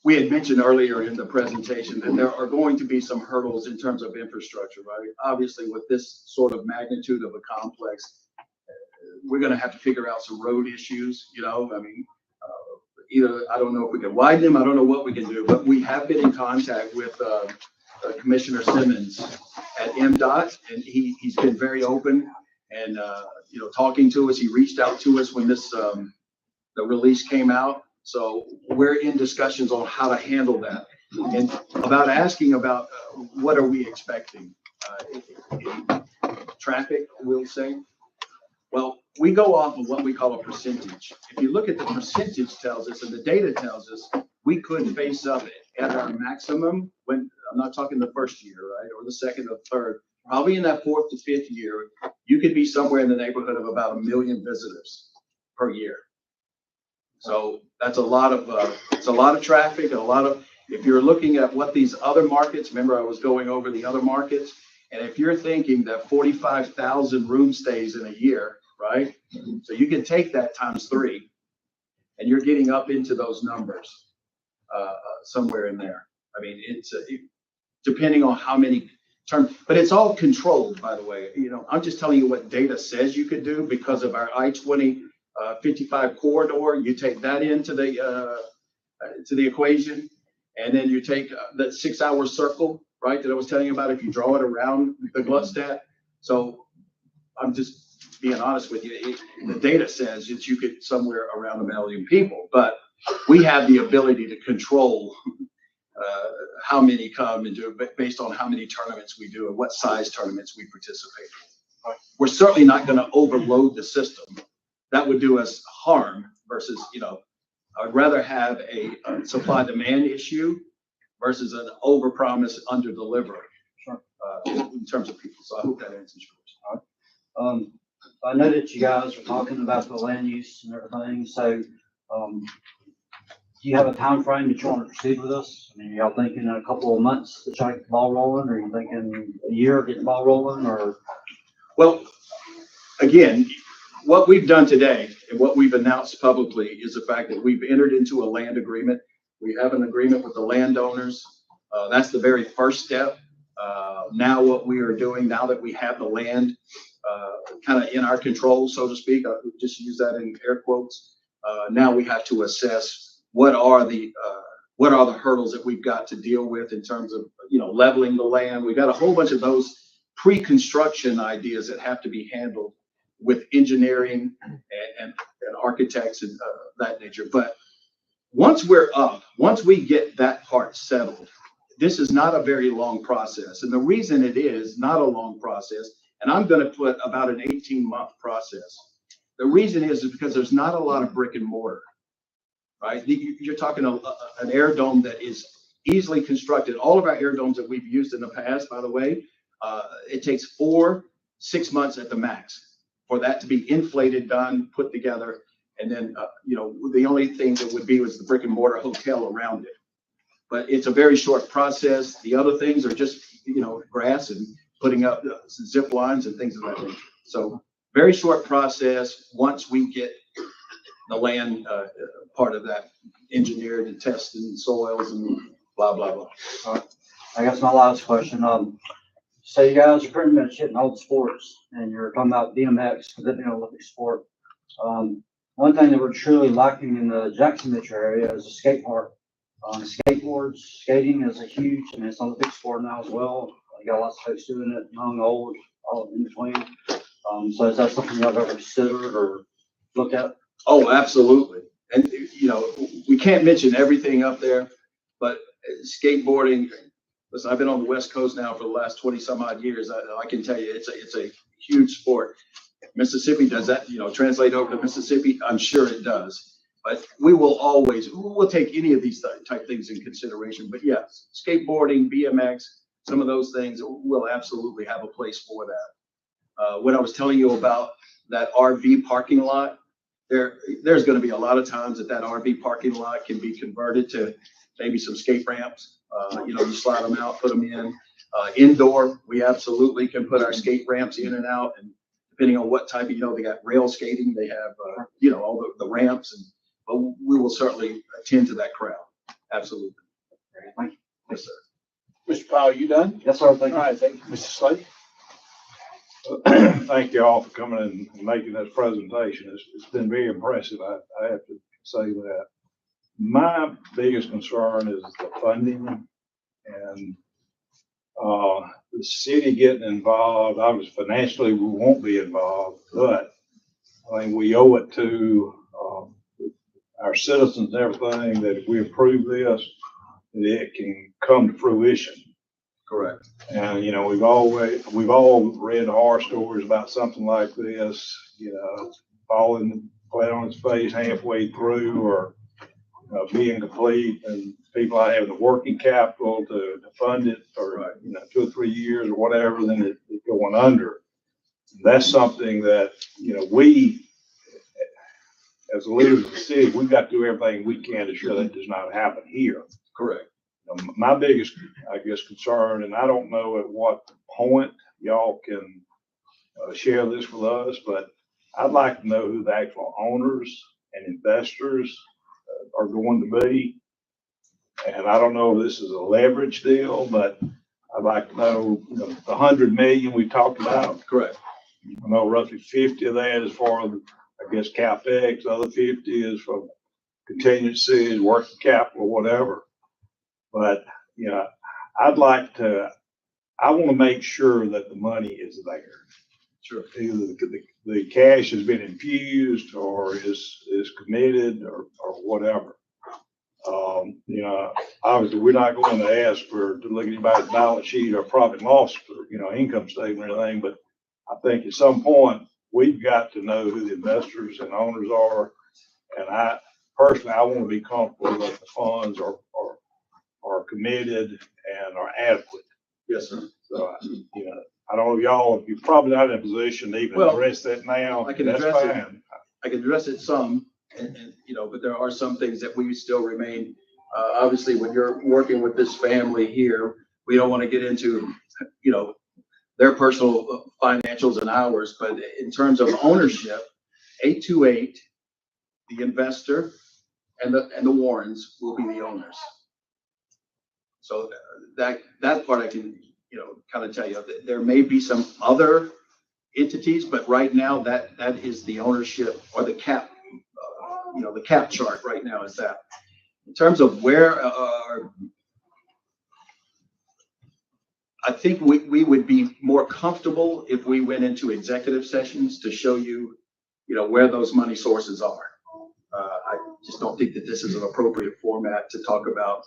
we had mentioned earlier in the presentation that there are going to be some hurdles in terms of infrastructure, right? Obviously, with this sort of magnitude of a complex, we're going to have to figure out some road issues. You know, I mean, either I don't know if we can widen them, I don't know what we can do, but we have been in contact with Commissioner Simmons at MDOT, and he's been very open and you know, talking to us. He reached out to us when this the release came out, so we're in discussions on how to handle that and about asking about what are we expecting in traffic, we'll say. Well, we go off of what we call a percentage. If you look at the percentage tells us, and the data tells us, we could face up at our maximum when, I'm not talking the first year, right, or the second or third, probably in that fourth to fifth year, you could be somewhere in the neighborhood of about 1 million visitors per year. So that's a lot of, it's a lot of traffic, and a lot of, if you're looking at what these other markets, remember I was going over the other markets, and if you're thinking that 45,000 room stays in a year, right? So you can take that times 3, and you're getting up into those numbers somewhere in there. I mean, it's depending on how many terms, but it's all controlled, by the way. You know, I'm just telling you what data says you could do because of our I-20 55 corridor. You take that into the equation, and then you take that 6-hour circle, right, that I was telling you about, if you draw it around the Gluckstadt. So I'm just being honest with you. The data says that you could somewhere around 1 million people, but we have the ability to control how many come and do it based on how many tournaments we do and what size tournaments we participate in. We're certainly not going to overload the system. That would do us harm versus, you know, I'd rather have a supply-demand issue versus an overpromise, under-deliver in terms of people. So I hope that answers yours. All right. I know that you guys are talking about the land use and everything, so, do you have a time frame that you want to proceed with this? I mean, y'all thinking in a couple of months to try to get the ball rolling, or are you thinking a year to get the ball rolling, or? Well, again, what we've done today and what we've announced publicly is the fact that we've entered into a land agreement. We have an agreement with the landowners. That's the very first step. Now what we are doing, now that we have the land kind of in our control, so to speak, I'll just use that in air quotes. Now we have to assess what are the hurdles that we've got to deal with in terms of, you know, leveling the land. We've got a whole bunch of those pre-construction ideas that have to be handled with engineering and architects and that nature. But once we're up, once we get that part settled, this is not a very long process. And the reason it is not a long process, and I'm going to put about an 18-month process. The reason is because there's not a lot of brick and mortar, right? You're talking an air dome that is easily constructed. All of our air domes that we've used in the past, by the way, it takes 4-6 months at the max for that to be inflated, done, put together. And then, you know, the only thing that would be was the brick and mortar hotel around it. But it's a very short process. The other things are just, you know, grass and putting up zip lines and things of that nature. So very short process once we get the land, part of that engineered and tested soils and blah, blah, blah. I guess my last question, so you guys are pretty much hitting all the sports and you're talking about BMX, because it's an Olympic sport. One thing that we're truly lacking in the Jackson Metro area is a skate park. Skateboards, skating is a huge, and it's an Olympic sport now as well. You got lots of folks doing it, young, old, all in between. So is that something y'all ever considered or looked at? Oh, absolutely. And, you know, we can't mention everything up there, but skateboarding, listen, I've been on the West Coast now for the last 20 some odd years. I can tell you it's a huge sport. Mississippi does that, you know, translate over to Mississippi. I'm sure it does. But we'll take any of these type things in consideration. But yes, skateboarding, BMX, some of those things will absolutely have a place for that. When I was telling you about that RV parking lot, there's going to be a lot of times that RV parking lot can be converted to maybe some skate ramps. You know, you slide them out, put them in. Indoor, we absolutely can put our skate ramps in and out. And depending on what type of, you know, they got rail skating, they have, you know, all the ramps, but we will certainly attend to that crowd. Absolutely. Thank you. Yes, sir. Mr. Powell, you done? Yes, sir. Thank All you. right, thank you. Mr. Slade? Thank you all for coming and making this presentation. It's been very impressive. I have to say that. My biggest concern is the funding and the city getting involved. Obviously, financially, we won't be involved, but I think we owe it to our citizens and everything that if we approve this, that it can come to fruition. Correct. And, you know, we've all read horror stories about something like this, you know, falling flat on its face halfway through or being complete, and people not having the working capital to fund it for, you know, 2 or 3 years or whatever, then it going under. And that's something that, you know, we, as leaders of the city, we've got to do everything we can to ensure that does not happen here. Correct. My biggest, I guess, concern, and I don't know at what point y'all can share this with us, but I'd like to know who the actual owners and investors are going to be. And I don't know if this is a leverage deal, but I'd like to know, you know, the 100 million we talked about. Correct. I know roughly 50 of that is for, I guess, CapEx, the other 50 is for contingencies, working capital, whatever. But, you know, I want to make sure that the money is there. Sure. Either the cash has been infused or is committed or whatever. You know, obviously we're not going to ask to look at anybody's balance sheet or profit and loss or, you know, income statement or anything, but I think at some point we've got to know who the investors and owners are. And I personally want to be comfortable that the funds are committed and are adequate. Yes, sir. So, you know, I don't know if you're probably not in a position to even address that now. I can That's address it. fine. I can address it some, and, you know, but there are some things that we still remain. Obviously, when you're working with this family here, we don't want to get into, you know, their personal financials and ours, but in terms of ownership, 828, the investor and the Warrens will be the owners. So that part I can, you know, kind of tell you. There may be some other entities, but right now that is the ownership or the cap, you know, the cap chart right now is that. In terms of where, I think we would be more comfortable if we went into executive sessions to show you, you know, where those money sources are. I just don't think that this is an appropriate format to talk about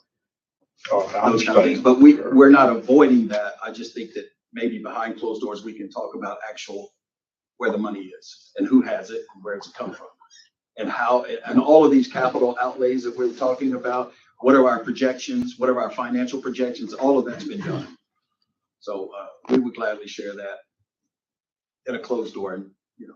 those kind of things, but we're not avoiding that. I just think that maybe behind closed doors, we can talk about actual where the money is and who has it and where it's come from and how, and all of these capital outlays that we're talking about, what are our projections? What are our financial projections? All of that's been done. So we would gladly share that in a closed door. And, you know,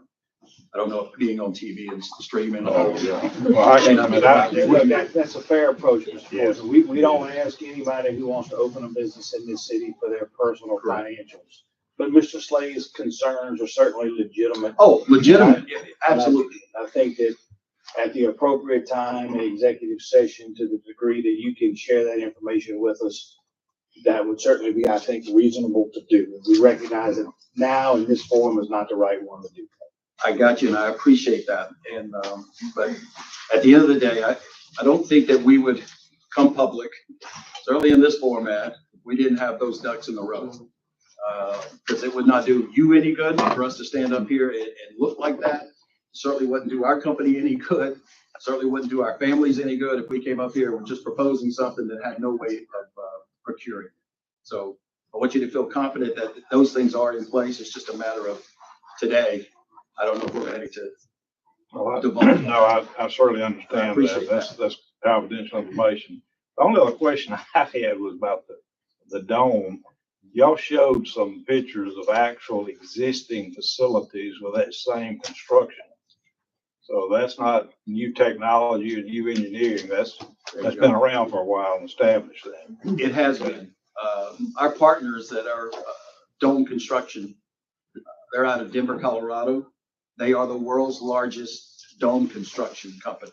I don't know if being on TV and streaming. Oh, yeah. Well, That's a fair approach, Mr. Yes. Porter. We don't ask anybody who wants to open a business in this city for their personal financials. But Mr. Slade's concerns are certainly legitimate. Oh, legitimate. Yeah, absolutely. I think that at the appropriate time in executive session to the degree that you can share that information with us. That would certainly be, I think, reasonable to do. We recognize that now in this forum is not the right one to do that. I got you, and I appreciate that. And, but at the end of the day, I don't think that we would come public, certainly in this format, we didn't have those ducks in the row. Because it would not do you any good for us to stand up here and look like that. Certainly wouldn't do our company any good. Certainly wouldn't do our families any good if we came up here and just proposing something that had no way of procuring. So I want you to feel confident that those things are in place. It's just a matter of today. I don't know if we're ready to divulge. No, I certainly understand that. appreciate That's confidential information. The only other question I had was about the dome. Y'all showed some pictures of actual existing facilities with that same construction. So that's not new technology or new engineering. That's been around for a while and established that. It has been. Our partners that are Dome Construction, they're out of Denver, Colorado. They are the world's largest dome construction company.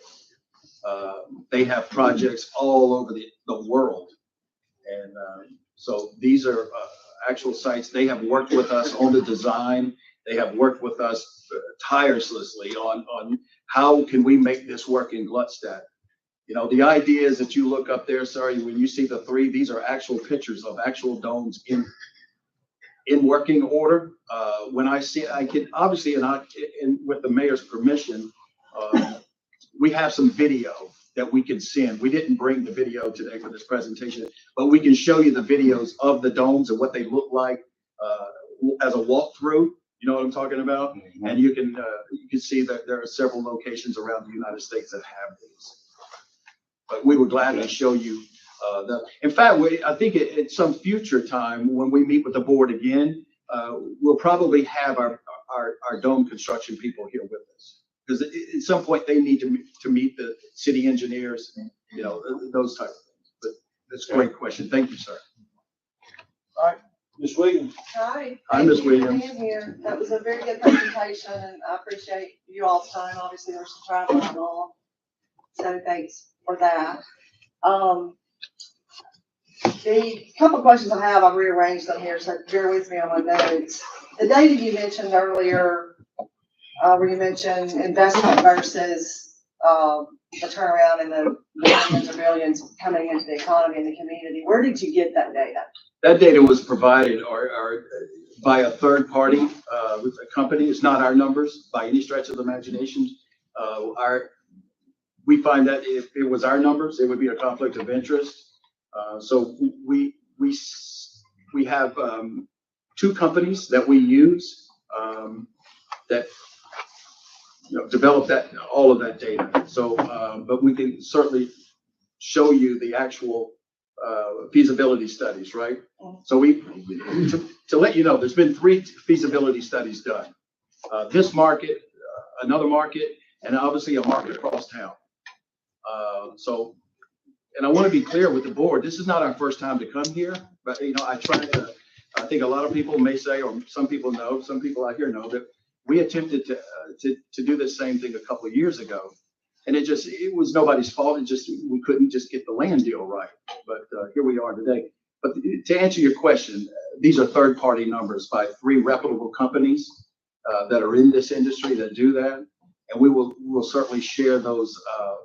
They have projects all over the world. And so these are actual sites. They have worked with us on the design. They have worked with us tirelessly on how can we make this work in Gluckstadt. You know, the idea is that you look up there, sorry, when you see the three, these are actual pictures of actual domes in working order. When I see, I can obviously, and with the mayor's permission, we have some video that we can send. We didn't bring the video today for this presentation, but we can show you the videos of the domes and what they look like as a walkthrough. You know what I'm talking about? Mm-hmm. And you can see that there are several locations around the United States that have these. But we would gladly show you that. In fact, I think at some future time when we meet with the board again, we'll probably have our dome construction people here with us. Because at some point they need to meet the city engineers, you know, those type of things. But that's a great question. Thank you, sir. All right, Ms. Williams. Hi. Hi, Ms. Thank you for Williams. being here. That was a very good presentation, and I appreciate you all's time. Obviously, there's some travel going on, so thanks for that. The couple questions I have, I've rearranged them here, so bear with me on my notes. The data you mentioned earlier, where you mentioned investment versus the turnaround in the millions or billions coming into the economy and the community, where did you get that data? That data was provided by a third party with a company. It's not our numbers by any stretch of the imagination. We find that if it was our numbers, it would be a conflict of interest. So we have two companies that we use that develop all of that data. So, but we can certainly show you the actual feasibility studies, right? So to let you know, there's been 3 feasibility studies done. This market, another market, and obviously a market across town. And I want to be clear with the board, this is not our first time to come here, but I think a lot of people may say, or some people know, some people out here know that we attempted to do the same thing a couple of years ago. And it was nobody's fault. We couldn't just get the land deal right. But here we are today. But to answer your question, these are third-party numbers by 3 reputable companies that are in this industry that do that. And we will certainly share those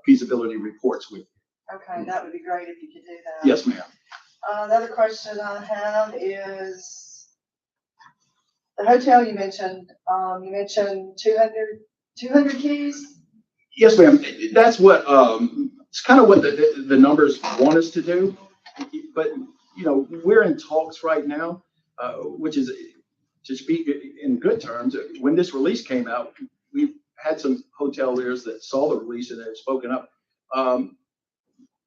feasibility reports with you. Okay, that would be great if you could do that. Yes, ma'am. Another question I have is the hotel you mentioned. You mentioned 200 keys. Yes, ma'am. That's what it's kind of what the numbers want us to do. But we're in talks right now, which is to speak in good terms. When this release came out, we had some hoteliers that saw the release and have spoken up.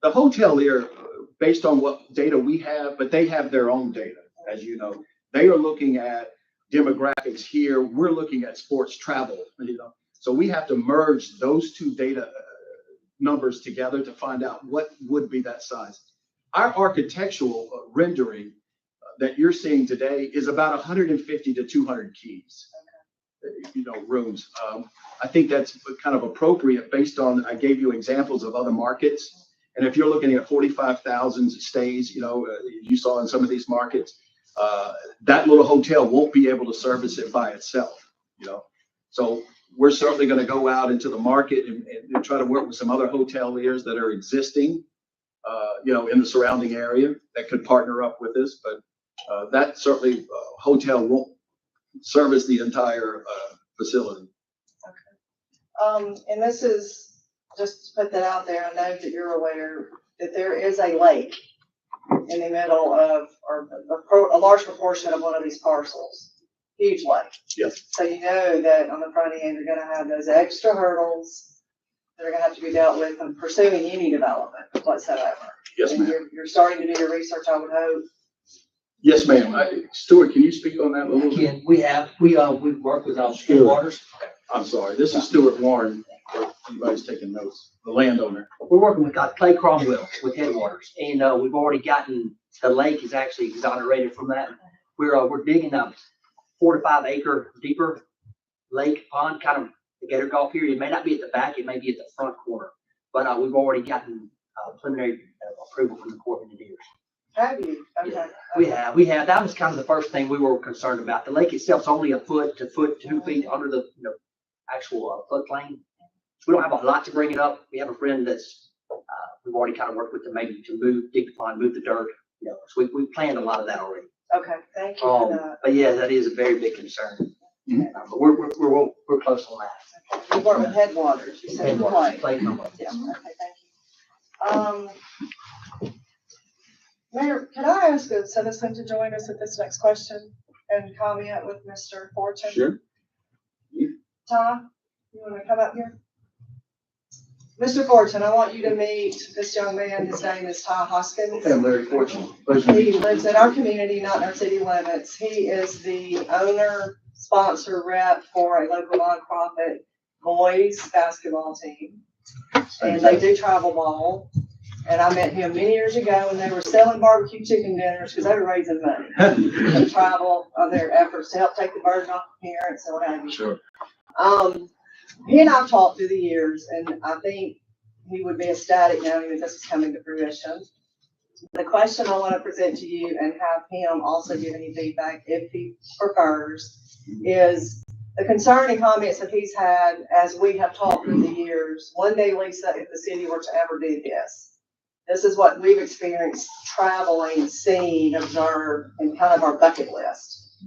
The hotelier, based on what data we have, but they have their own data, as you know. They are looking at demographics here. We're looking at sports travel, So we have to merge those 2 data numbers together to find out what would be that size. Our architectural rendering that you're seeing today is about 150 to 200 keys. rooms. I think that's kind of appropriate based on, I gave you examples of other markets. And if you're looking at 45,000 stays, you saw in some of these markets, that little hotel won't be able to service it by itself, So we're certainly going to go out into the market and try to work with some other hoteliers that are existing, in the surrounding area that could partner up with us. But that certainly hotel won't service the entire facility. And this is, just to put that out there, I know that you're aware that there is a lake in the middle of, or a large proportion of one of these parcels. Huge lake. Yes. So you know that on the front end, you're gonna have those extra hurdles that are gonna have to be dealt with in pursuing any development whatsoever. Yes, And ma'am. you're starting to do your research, I would hope. Yes, ma'am. Stuart, can you speak on that a little bit? Again, we've worked with our school waters. I'm sorry. This is Stuart Warren. Everybody's taking notes. The landowner. We're working with Clay Cromwell with Headwaters, and we've already gotten, the lake is actually exonerated from that. We're digging a 4 to 5 acre deeper lake pond, kind of the Gator Golf area. It may not be at the back, it may be at the front corner, but we've already gotten preliminary approval from the Corps of Engineers. Have you? Okay. Yeah, we have. That was kind of the first thing we were concerned about. The lake itself's only a foot to 2 feet under the actual floodplain. So we don't have a lot to bring it up. We have a friend that's we've already kind of worked with them maybe to dig the pond, move the dirt. So we planned a lot of that already. Okay, thank you for that. But yeah, that is a very big concern. But we're close on that. Okay. You work with Headwaters, you said. Headwaters, Clay Cromwell. Yeah, okay, thank you. Mayor, could I ask a citizen to join us at this next question and comment with Mr. Fortune? Sure. Ty, you want to come up here? Mr. Fortune, I want you to meet this young man. His name is Ty Hoskins. I'm Larry Fortune. He lives in our community, not in our city limits. He is the owner, sponsor, rep for a local nonprofit boys basketball team. And they do travel ball. And I met him many years ago when they were selling barbecue chicken dinners because they were raising money to travel on their efforts to help take the burden off the parents and what have you. Sure. He and I've talked through the years, and I think he would be ecstatic knowing that this is coming to fruition. The question I want to present to you and have him also give any feedback if he prefers is the concern and comments that he's had as we have talked through the years. One day, Lisa, if the city were to ever do this is what we've experienced traveling, seeing, observed, and kind of our bucket list.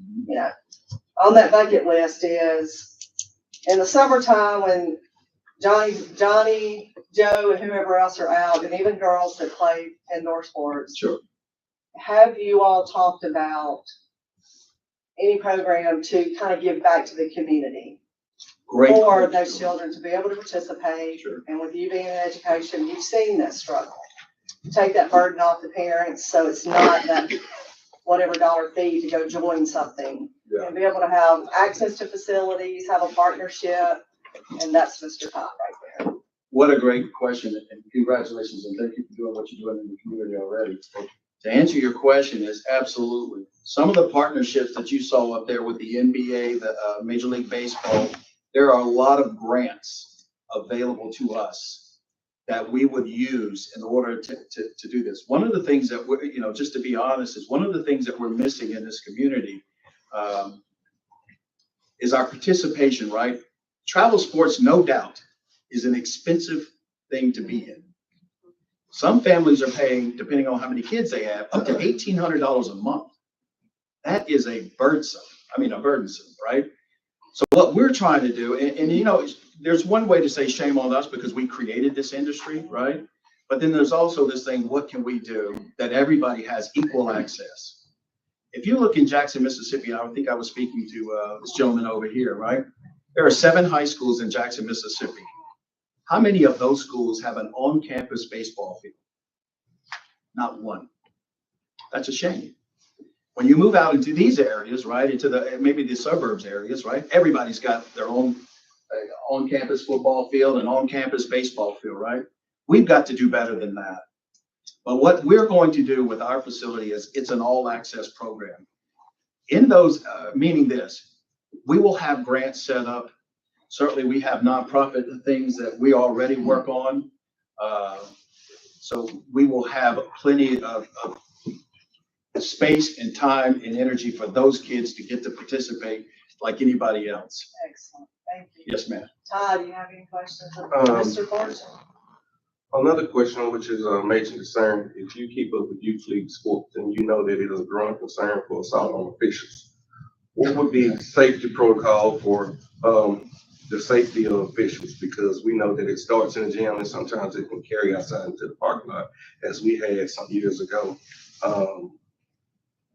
On that bucket list is in the summertime when Johnny, Joe, and whoever else are out, and even girls that play indoor sports. Sure. Have you all talked about any program to kind of give back to the community? Great. For those children to be able to participate. Sure. And with you being in education, you've seen that struggle. Take that burden off the parents so it's not that whatever dollar fee to go join something. Yeah. And be able to have access to facilities, have a partnership, and that's Mr. Todd right there. What a great question, and congratulations, and thank you for doing what you're doing in the community already. To answer your question is absolutely. Some of the partnerships that you saw up there with the NBA, the Major League Baseball, there are a lot of grants available to us that we would use in order to do this. One of the things that we're, just to be honest, is one of the things that we're missing in this community is our participation, right? Travel sports, no doubt, is an expensive thing to be in. Some families are paying, depending on how many kids they have, up to $1,800 a month. That is burdensome, right? So what we're trying to do, and there's one way to say shame on us because we created this industry, right? But then there's also this thing, what can we do that everybody has equal access? If you look in Jackson, Mississippi, I think I was speaking to this gentleman over here, right? There are 7 high schools in Jackson, Mississippi. How many of those schools have an on-campus baseball field? Not one. That's a shame. When you move out into these areas, right, into maybe the suburbs areas, right, everybody's got their own on-campus football field and on-campus baseball field, right? We've got to do better than that. But what we're going to do with our facility is it's an all-access program. In those, meaning this, We will have grants set up. Certainly, we have nonprofit things that we already work on. So we will have plenty of space and time and energy for those kids to get to participate like anybody else. Excellent, thank you. Yes, ma'am. Todd, do you have any questions of Mr. Fortune? Another question, which is a major concern, if you keep up with youth league sports and you know that it is a growing concern for asylum officials, what would be safety protocol for the safety of officials? Because we know that it starts in the gym and sometimes it can carry outside into the parking lot, as we had some years ago,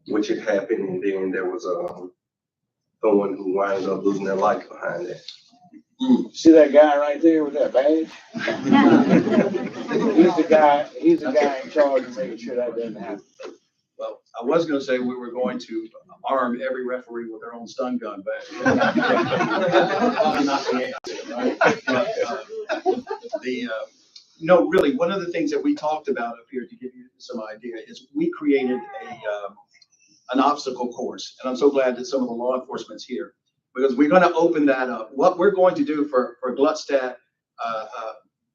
which had happened, and then there was someone who wound up losing their life behind that. See that guy right there with that badge? He's the guy in charge of making sure that doesn't happen. Well, I was going to say we were going to arm every referee with their own stun gun, but probably not the answer, right? But, no, really, one of the things that we talked about up here, to give you some idea, is we created an obstacle course, and I'm so glad that some of the law enforcement's here, because we're going to open that up. What we're going to do for Gluckstadt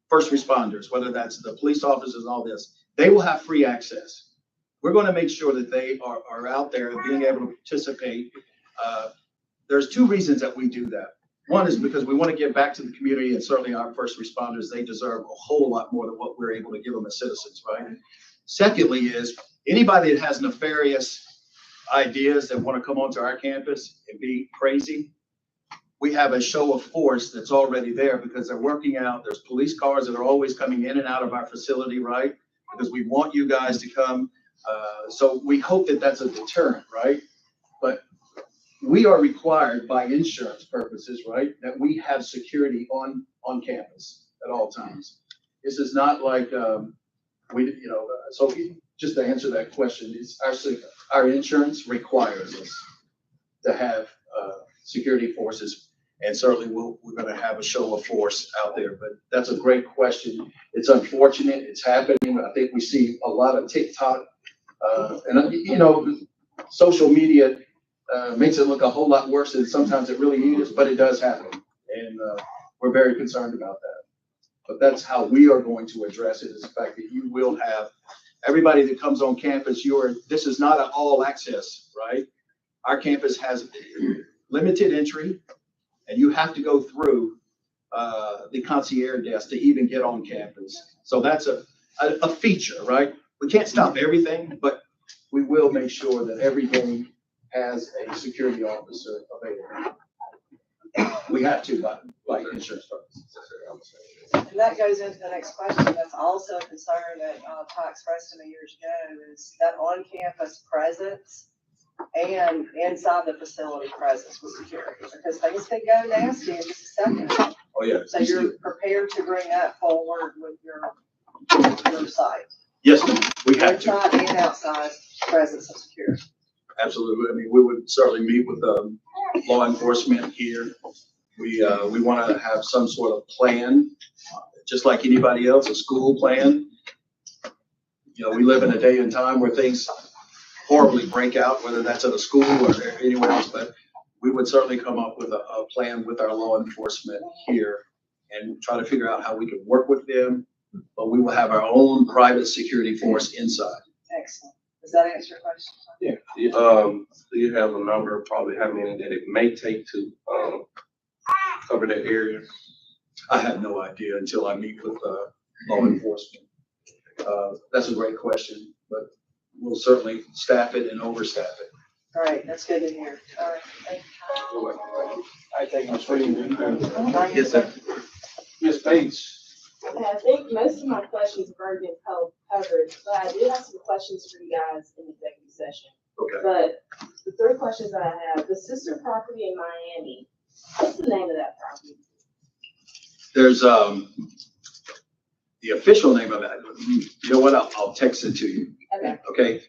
first responders, whether that's the police officers and all this, they will have free access. We're going to make sure that they are out there being able to participate. There's two reasons that we do that. One is because we want to give back to the community, and certainly our first responders, they deserve a whole lot more than what we're able to give them as citizens, right? Secondly is anybody that has nefarious ideas that want to come onto our campus and be crazy, we have a show of force that's already there because they're working out. There's police cars that are always coming in and out of our facility, right? Because we want you guys to come. So we hope that that's a deterrent, right? But we are required by insurance purposes, right, that we have security on campus at all times. This is not like so just to answer that question, it's our insurance requires us to have security forces, and certainly we're going to have a show of force out there. But that's a great question. It's unfortunate. It's happening. I think we see a lot of TikTok. And social media makes it look a whole lot worse than sometimes it really is, but it does happen. And we're very concerned about that. But that's how we are going to address it, is the fact that you will have everybody that comes on campus. This is not an all access, right? Our campus has limited entry, and you have to go through the concierge desk to even get on campus. So that's a feature, right? We can't stop everything, but we will make sure that everything has a security officer available. We have to, by insurance purposes. And that goes into the next question. That's also a concern that Ty expressed to me years ago, is that on-campus presence and inside the facility presence with security, because things can go nasty in just a second. Oh, yeah. So you're prepared to bring that forward with your site. Yes, ma'am. We have to. Inside and outside presence of security. Absolutely. I mean, we would certainly meet with law enforcement here. We want to have some sort of plan, just like anybody else, a school plan. We live in a day and time where things horribly break out, whether that's at a school or anywhere else, but we would certainly come up with a plan with our law enforcement here and try to figure out how we can work with them, but we will have our own private security force inside. Excellent. Does that answer your question? Yeah. Do you have a number of probably how many that it may take to cover that area? I have no idea until I meet with law enforcement. That's a great question, but we'll certainly staff it and overstaff it. All right, that's good to hear. All right, thank you. I think I'm free. Yes, sir. Ms. Bates. I think most of my questions have already been covered, but I do have some questions for you guys in the executive session. Okay. But the three questions that I have, the sister property in Miami, what's the name of that property? There's the official name of that. You know what? I'll text it to you. Okay. Okay.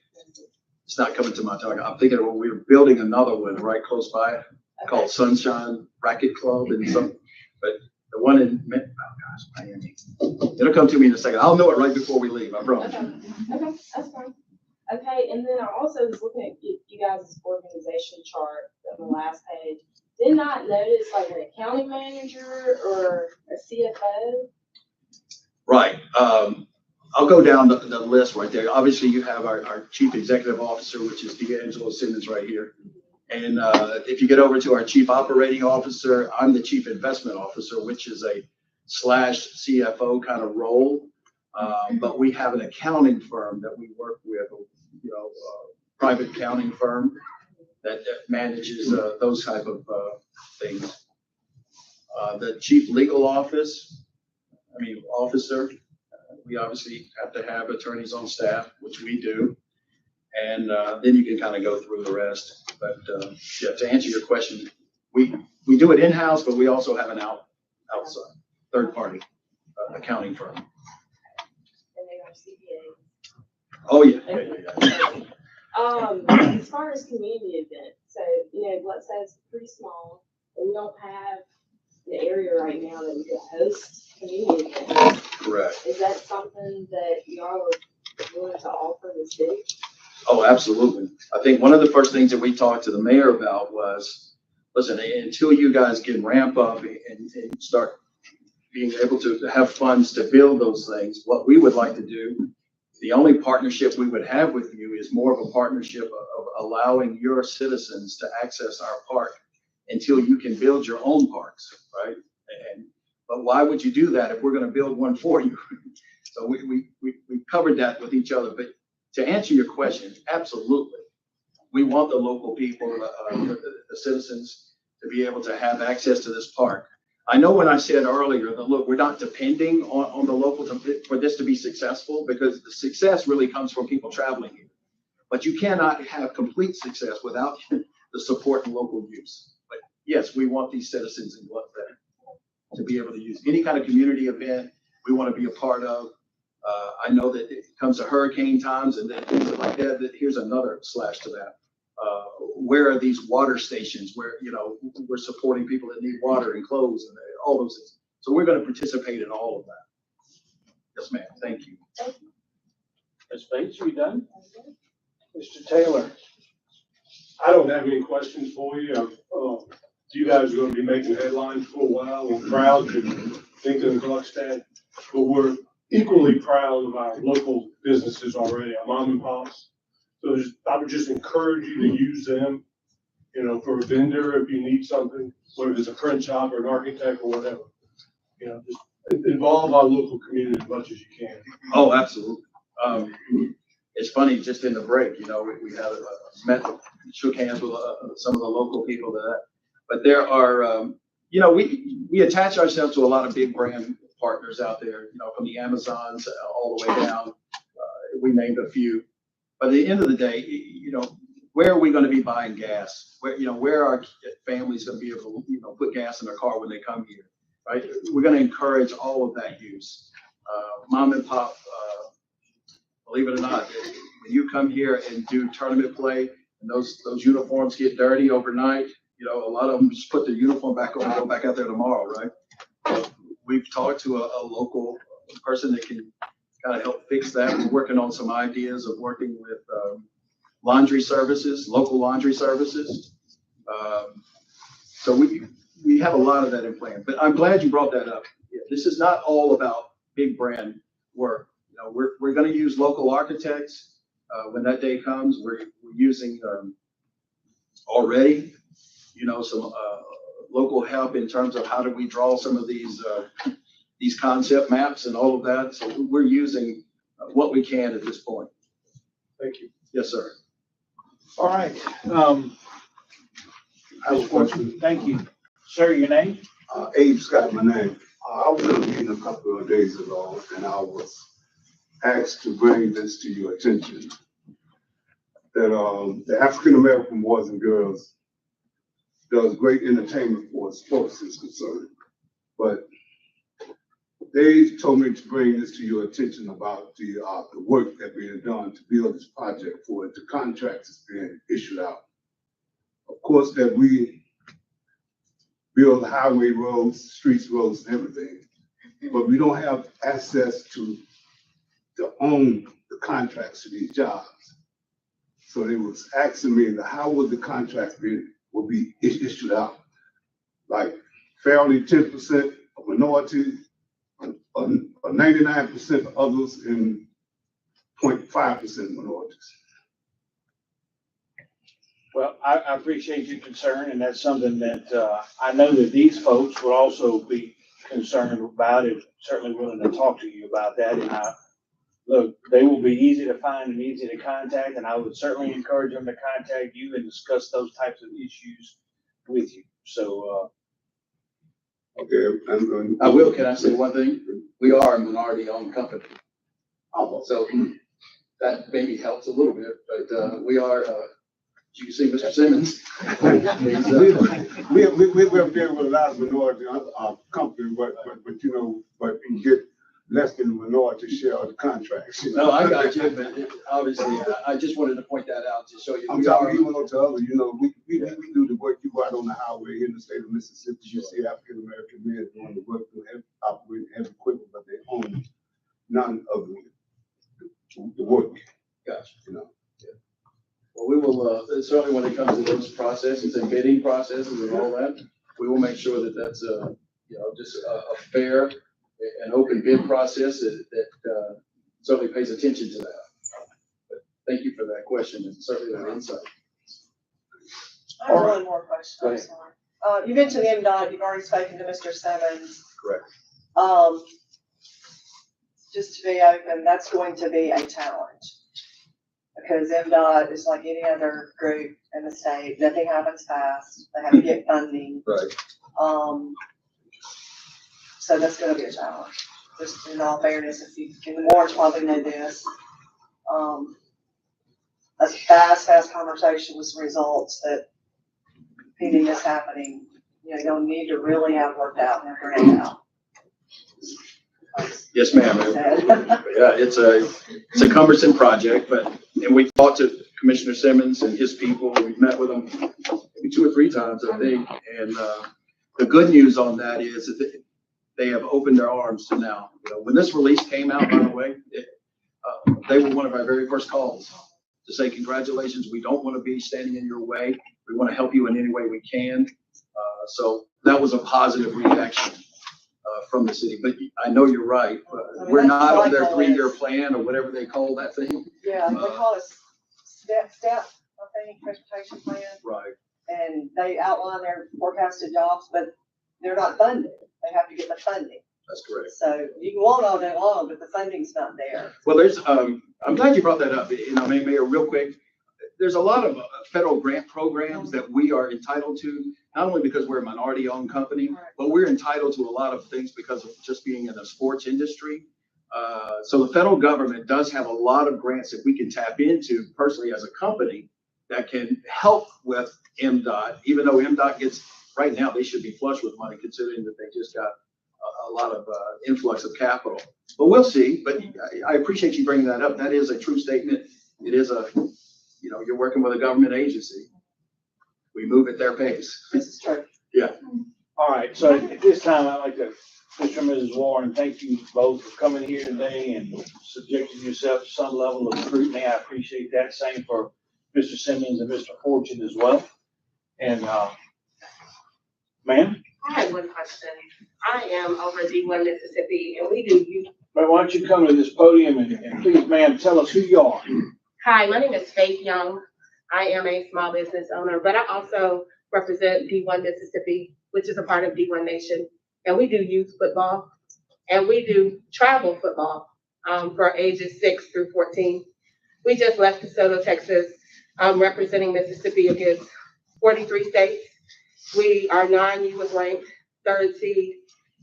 It's not coming to my tongue. I'm thinking of when we were building another one right close by called Sunshine Racket Club but the one in Miami. It'll come to me in a second. I'll know it right before we leave. I promise. Okay, that's fine. Okay, and then I also was looking at you guys' organization chart on the last page, did not notice like an accounting manager or a CFO. Right. I'll go down the list right there. Obviously, you have our chief executive officer, which is D'Angelo Simmons right here. And if you get over to our chief operating officer, I'm the chief investment officer, which is a / CFO kind of role. But we have an accounting firm that we work with, private accounting firm that manages those type of things. The chief legal officer, we obviously have to have attorneys on staff, which we do. And then you can kind of go through the rest. But yeah, to answer your question, we do it in-house, but we also have an outside third-party accounting firm. And they are CPAs. Oh, yeah. As far as community events, so, Bloodstone's pretty small, and we don't have the area right now that we could host community events. Correct. Is that something that y'all are willing to offer the city? Oh, absolutely. I think one of the first things that we talked to the mayor about was, listen, until you guys can ramp up and start being able to have funds to build those things, what we would like to do, the only partnership we would have with you is more of a partnership of allowing your citizens to access our park until you can build your own parks, right? But why would you do that if we're going to build one for you? So we covered that with each other. But to answer your question, absolutely. We want the local people, the citizens, to be able to have access to this park. I know when I said earlier that, look, we're not depending on the local for this to be successful, because the success really comes from people traveling here. But you cannot have complete success without the support and local use. But yes, we want these citizens in Bloodstone to be able to use any kind of community event we want to be a part of. I know that it comes to hurricane times and then things like that, here's another slash to that. Where are these water stations where, we're supporting people that need water and clothes and all those things. So we're going to participate in all of that. Yes, ma'am. Thank you. Ms. Bates, are you done? Mr. Taylor, I don't have any questions for you. You guys are going to be making headlines for a while. We're proud to think of Gluckstadt, but we're equally proud of our local businesses already, our mom and pops. So I would just encourage you to use them, for a vendor if you need something, whether it's a print shop or an architect or whatever. Just involve our local community as much as you can. Oh, absolutely. It's funny, just in the break, we had shook hands with some of the local people but there are, we attach ourselves to a lot of big brand partners out there, from the Amazons all the way down. We named a few. But at the end of the day, where are we going to be buying gas? Where are families going to be able to, put gas in their car when they come here, right? We're going to encourage all of that use. Mom and pop, believe it or not, when you come here and do tournament play and those uniforms get dirty overnight, a lot of them just put their uniform back on and go back out there tomorrow, right? But we've talked to a local person that can kind of help fix that. We're working on some ideas of working with laundry services, local laundry services. So we have a lot of that in plan. But I'm glad you brought that up. This is not all about big brand work. We're going to use local architects when that day comes. We're using already, some local help in terms of how do we draw some of these concept maps and all of that. So we're using what we can at this point. Thank you. Yes, sir. All right. I have a question. Thank you. Sir, your name? Abe Scott, my name. I was in a meeting a couple of days ago, and I was asked to bring this to your attention. That the African American boys and girls does great entertainment for sports is concerned. But they told me to bring this to your attention about the work that being done to build this project for it. The contract is being issued out. Of course, that we build highway roads, streets, roads, and everything, but we don't have access to own the contracts to these jobs. So they was asking me how would the contracts be issued out? like fairly 10% of minorities, or 99% of others, and 0.5% minorities. Well, I appreciate your concern, and that's something that, I know that these folks will also be concerned about, and certainly willing to talk to you about that. And look, they will be easy to find and easy to contact, and I would certainly encourage them to contact you and discuss those types of issues with you. So, Okay, and I will, can I say one thing? We are a minority-owned company. So that maybe helps a little bit, but we are, you can see Mr. Simmons. we work there with a lot of minority companies, but you know, but you get less than the minority share of the contracts. You know? No, I got you, but obviously, I just wanted to point that out to show you. I'm talking even to others, you know, we do the work. You go out on the highway in the state of Mississippi, you see African American men doing the work, operating heavy equipment, but they own none of the work. Gotcha. You know. Well, we will, certainly when it comes to those processes and bidding processes and all that, we will make sure that that's just a fair and open bid process that certainly pays attention to that. But thank you for that question and certainly that insight. I have one more question. I'm sorry. You mentioned MDOT, you've already spoken to Mr. Simmons. Correct. Just to be open, that's going to be a challenge. Because MDOT is like any other group in the state, nothing happens fast, they have to get funding. Right. So that's gonna be a challenge, just in all fairness, if you, and the boards probably know this. A fast conversation with some results that PD is happening, you know, you'll need to really have worked out and figured it out. Yes, ma'am. Yeah, it's a cumbersome project, and we talked to Commissioner Simmons and his people. We've met with them maybe 2 or 3 times, I think. And the good news on that is that they have opened their arms to now. You know, when this release came out, by the way, they were one of our very first calls to say, congratulations, we don't want to be standing in your way. We want to help you in any way we can. So that was a positive reaction from the city. But I know you're right. We're not on their 3-year plan or whatever they call that thing. Yeah, they call it step, I think, transportation plan. Right. And they outline their forecasted jobs, but they're not funded. They have to get the funding. That's correct. So you can want all day long, but the funding's not there. Well, there's, I'm glad you brought that up. You know, Mayor, real quick, there's a lot of federal grant programs that we are entitled to, not only because we're a minority-owned company, but we're entitled to a lot of things because of just being in the sports industry. So the federal government does have a lot of grants that we can tap into personally as a company that can help with MDOT, even though MDOT gets, right now, they should be flush with money considering that they just got a lot of influx of capital. But we'll see. But I appreciate you bringing that up. That is a true statement. It is you're working with a government agency. We move at their pace. This is true. Yeah. all right, so at this time, I'd like to, Mr. and Mrs. Warren, thank you both for coming here today and subjecting yourself to some level of scrutiny. I appreciate that. Same for Mr. Simmons and Mr. Fortune as well. And, ma'am? I have one question. I am over at D1 Mississippi, and we do youth. But why don't you come to this podium and please, ma'am, tell us who you are. Hi, my name is Faith Young. I am a small business owner, but I also represent D1 Mississippi, which is a part of D1 Nation. And we do youth football, and we do travel football for ages 6 through 14. We just left DeSoto, Texas, representing Mississippi against 43 states. Our 9U was ranked 3rd seed,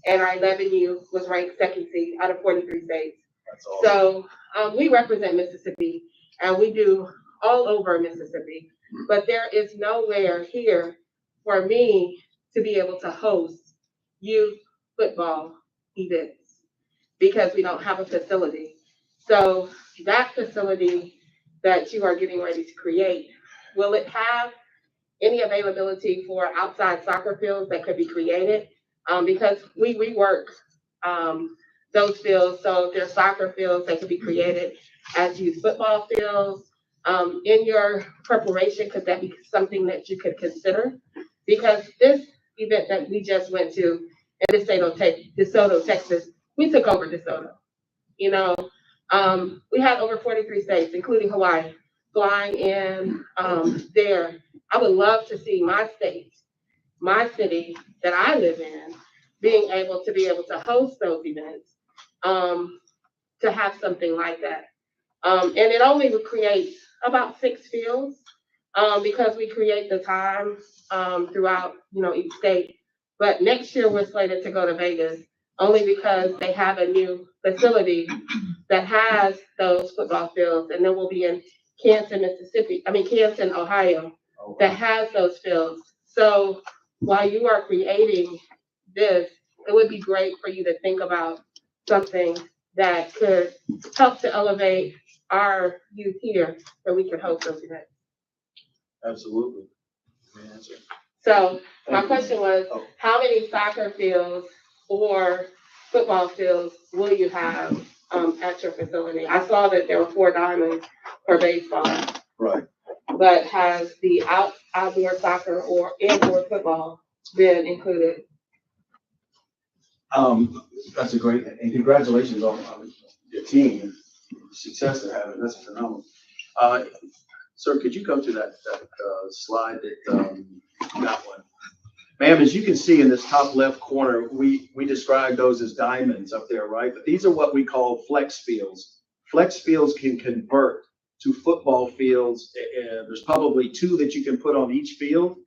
and our 11U was ranked 2nd seed out of 43 states. That's awesome. So we represent Mississippi, and we do all over Mississippi. But there is nowhere here for me to be able to host youth football events because we don't have a facility. So that facility that you are getting ready to create, will it have any availability for outside soccer fields that could be created? Because we rework those fields, so if there's soccer fields that could be created as youth football fields, in your preparation, could that be something that you could consider? Because this event that we just went to in DeSoto, Texas, we took over DeSoto. You know, we had over 43 states, including Hawaii, flying in there. I would love to see my state, my city that I live in, being able to host those events, to have something like that. And it only would create about 6 fields, because we create the time throughout, each state. But next year we're slated to go to Vegas only because they have a new facility that has those football fields, and then we'll be in Canton, Ohio, that has those fields. So while you are creating this, it would be great for you to think about something that could help to elevate our youth here, that we can host those events. Absolutely. So my question was, how many soccer fields or football fields will you have at your facility? I saw that there were 4 diamonds for baseball. Right. But has the outdoor soccer or indoor football been included? That's a great, and congratulations on your team and the success they're having. That's phenomenal. Sir, could you go to that slide that one? Ma'am, as you can see in this top left corner, we describe those as diamonds up there, right? But these are what we call flex fields. Flex fields can convert to football fields. There's probably 2 that you can put on each field,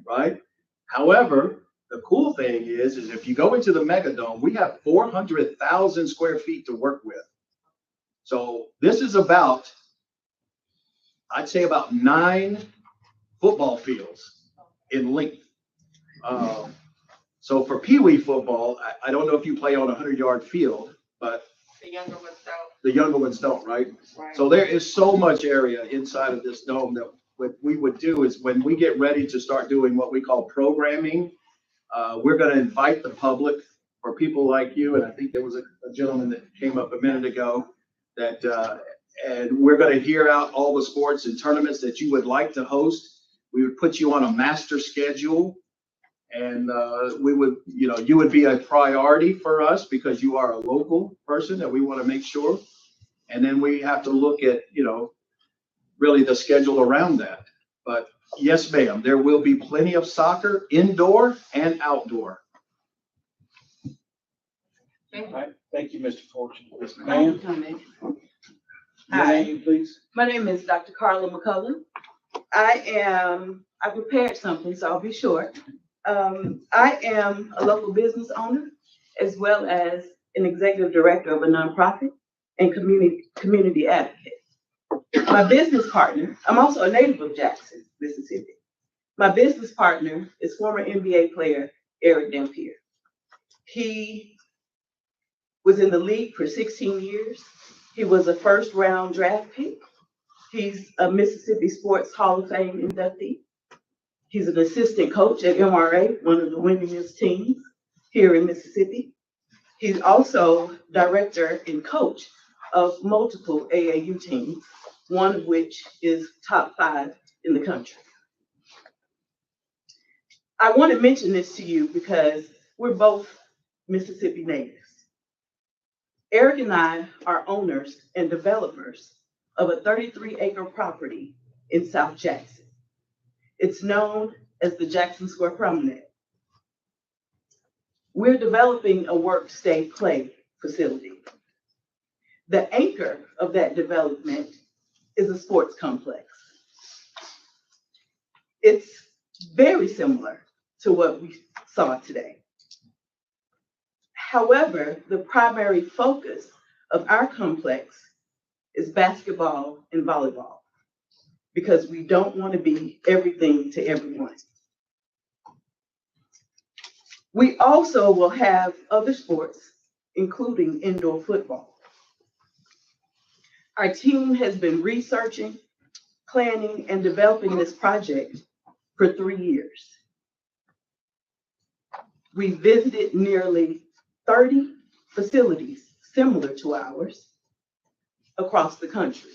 right? However, the cool thing is if you go into the Megadome, we have 400,000 square feet to work with. So this is about, I'd say about 9 football fields in length. So for Pee Wee football, I don't know if you play on a 100-yard field, but The younger ones don't. the younger ones don't, right? Right. So there is so much area inside of this dome that what we would do is when we get ready to start doing what we call programming, we're going to invite the public, for people like you, and I think there was a gentleman that came up a minute ago, that and we're going to hear out all the sports and tournaments that you would like to host. We would put you on a master schedule, and we would, you would be a priority for us because you are a local person that we want to make sure. And then we have to look at, really the schedule around that. But yes, ma'am, there will be plenty of soccer indoor and outdoor. All right, thank you, Mr. Fortune. Ma'am, your Hi, name, please? my name is Dr. Carla McCullough. I prepared something, so I'll be short. I am a local business owner as well as an executive director of a nonprofit and community advocate. My business partner, I'm also a native of Jackson, Mississippi. My business partner is former NBA player Eric Dampier. He was in the league for 16 years. He was a first-round draft pick. He's a Mississippi Sports Hall of Fame inductee. He's an assistant coach at MRA, one of the winningest teams here in Mississippi. He's also director and coach of multiple AAU teams, one of which is top 5 in the country. I want to mention this to you because we're both Mississippi natives. Eric and I are owners and developers of a 33-acre property in South Jackson. It's known as the Jackson Square Promenade. We're developing a work, stay, play facility. The anchor of that development is a sports complex. It's very similar to what we saw today. However, the primary focus of our complex is basketball and volleyball, because we don't want to be everything to everyone. We also will have other sports, including indoor football. Our team has been researching, planning, and developing this project for 3 years. We visited nearly 30 facilities similar to ours across the country.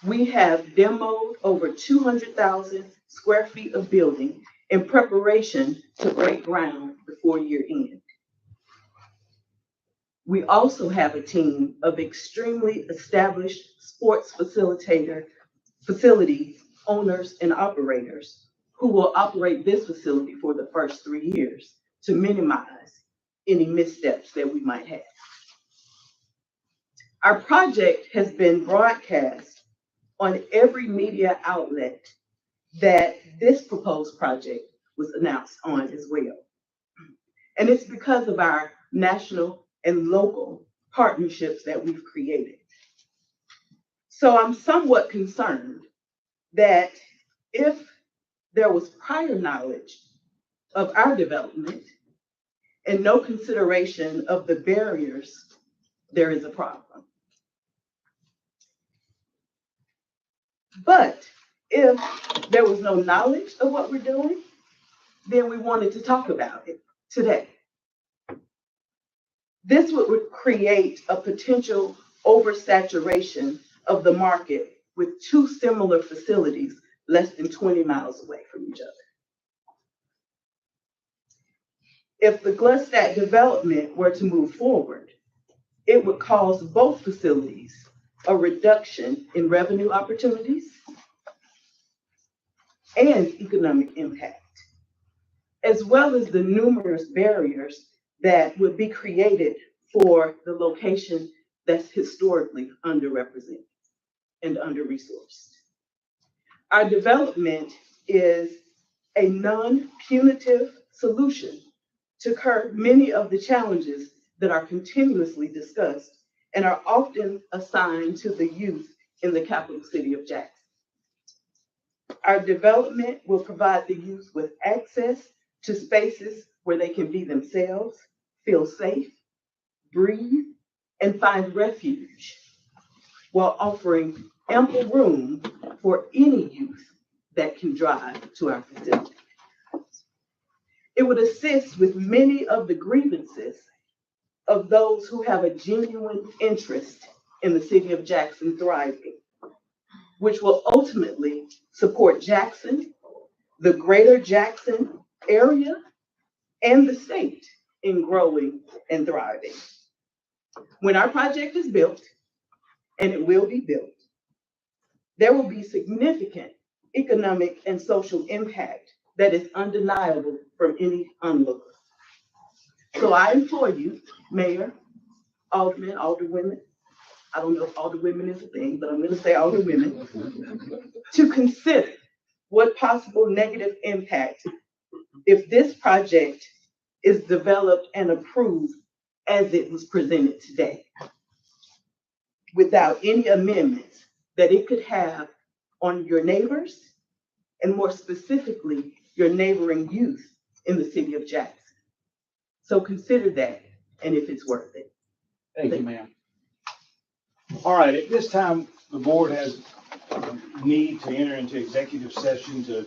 We have demoed over 200,000 square feet of building in preparation to break ground before year end. We also have a team of extremely established sports facility owners and operators who will operate this facility for the first 3 years to minimize any missteps that we might have. Our project has been broadcast on every media outlet that this proposed project was announced on as well. And it's because of our national and local partnerships that we've created. So I'm somewhat concerned that if there was prior knowledge of our development and no consideration of the barriers, there is a problem. But if there was no knowledge of what we're doing, then we wanted to talk about it today. This would create a potential oversaturation of the market with two similar facilities less than 20 miles away from each other. If the Gluckstadt development were to move forward, it would cause both facilities a reduction in revenue opportunities and economic impact, as well as the numerous barriers that would be created for the location that's historically underrepresented and under-resourced. Our development is a non-punitive solution to curb many of the challenges that are continuously discussed and are often assigned to the youth in the capital city of Jackson. Our development will provide the youth with access to spaces where they can be themselves, feel safe, breathe, and find refuge, while offering ample room for any youth that can drive to our facility. It would assist with many of the grievances of those who have a genuine interest in the city of Jackson thriving, which will ultimately support Jackson, the greater Jackson area, and the state in growing and thriving. When our project is built, and it will be built, there will be significant economic and social impact that is undeniable from any onlooker. So I implore you, Mayor, Aldermen, Alderwomen, I don't know if Alderwomen is a thing, but I'm going to say Alderwomen, to consider what possible negative impact if this project is developed and approved as it was presented today, without any amendments that it could have on your neighbors, and more specifically, your neighboring youth in the city of Jackson. So consider that, and if it's worth it. Thank you, ma'am. All right, at this time, the board has a need to enter into executive session to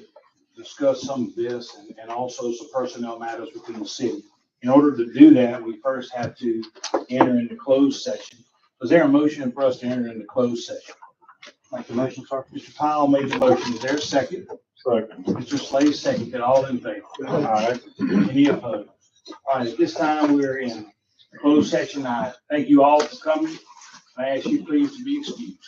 discuss some of this and also some personnel matters within the city. In order to do that, we first have to enter into closed session. Is there a motion for us to enter into closed session? Make the motion, sir. Mr. Powell made the motion. Is there a second? Second. Mr. Slade seconded. All in favor? All right. Any opposed? All right, at this time, we're in closed session. I thank you all for coming. I ask you please to be excused.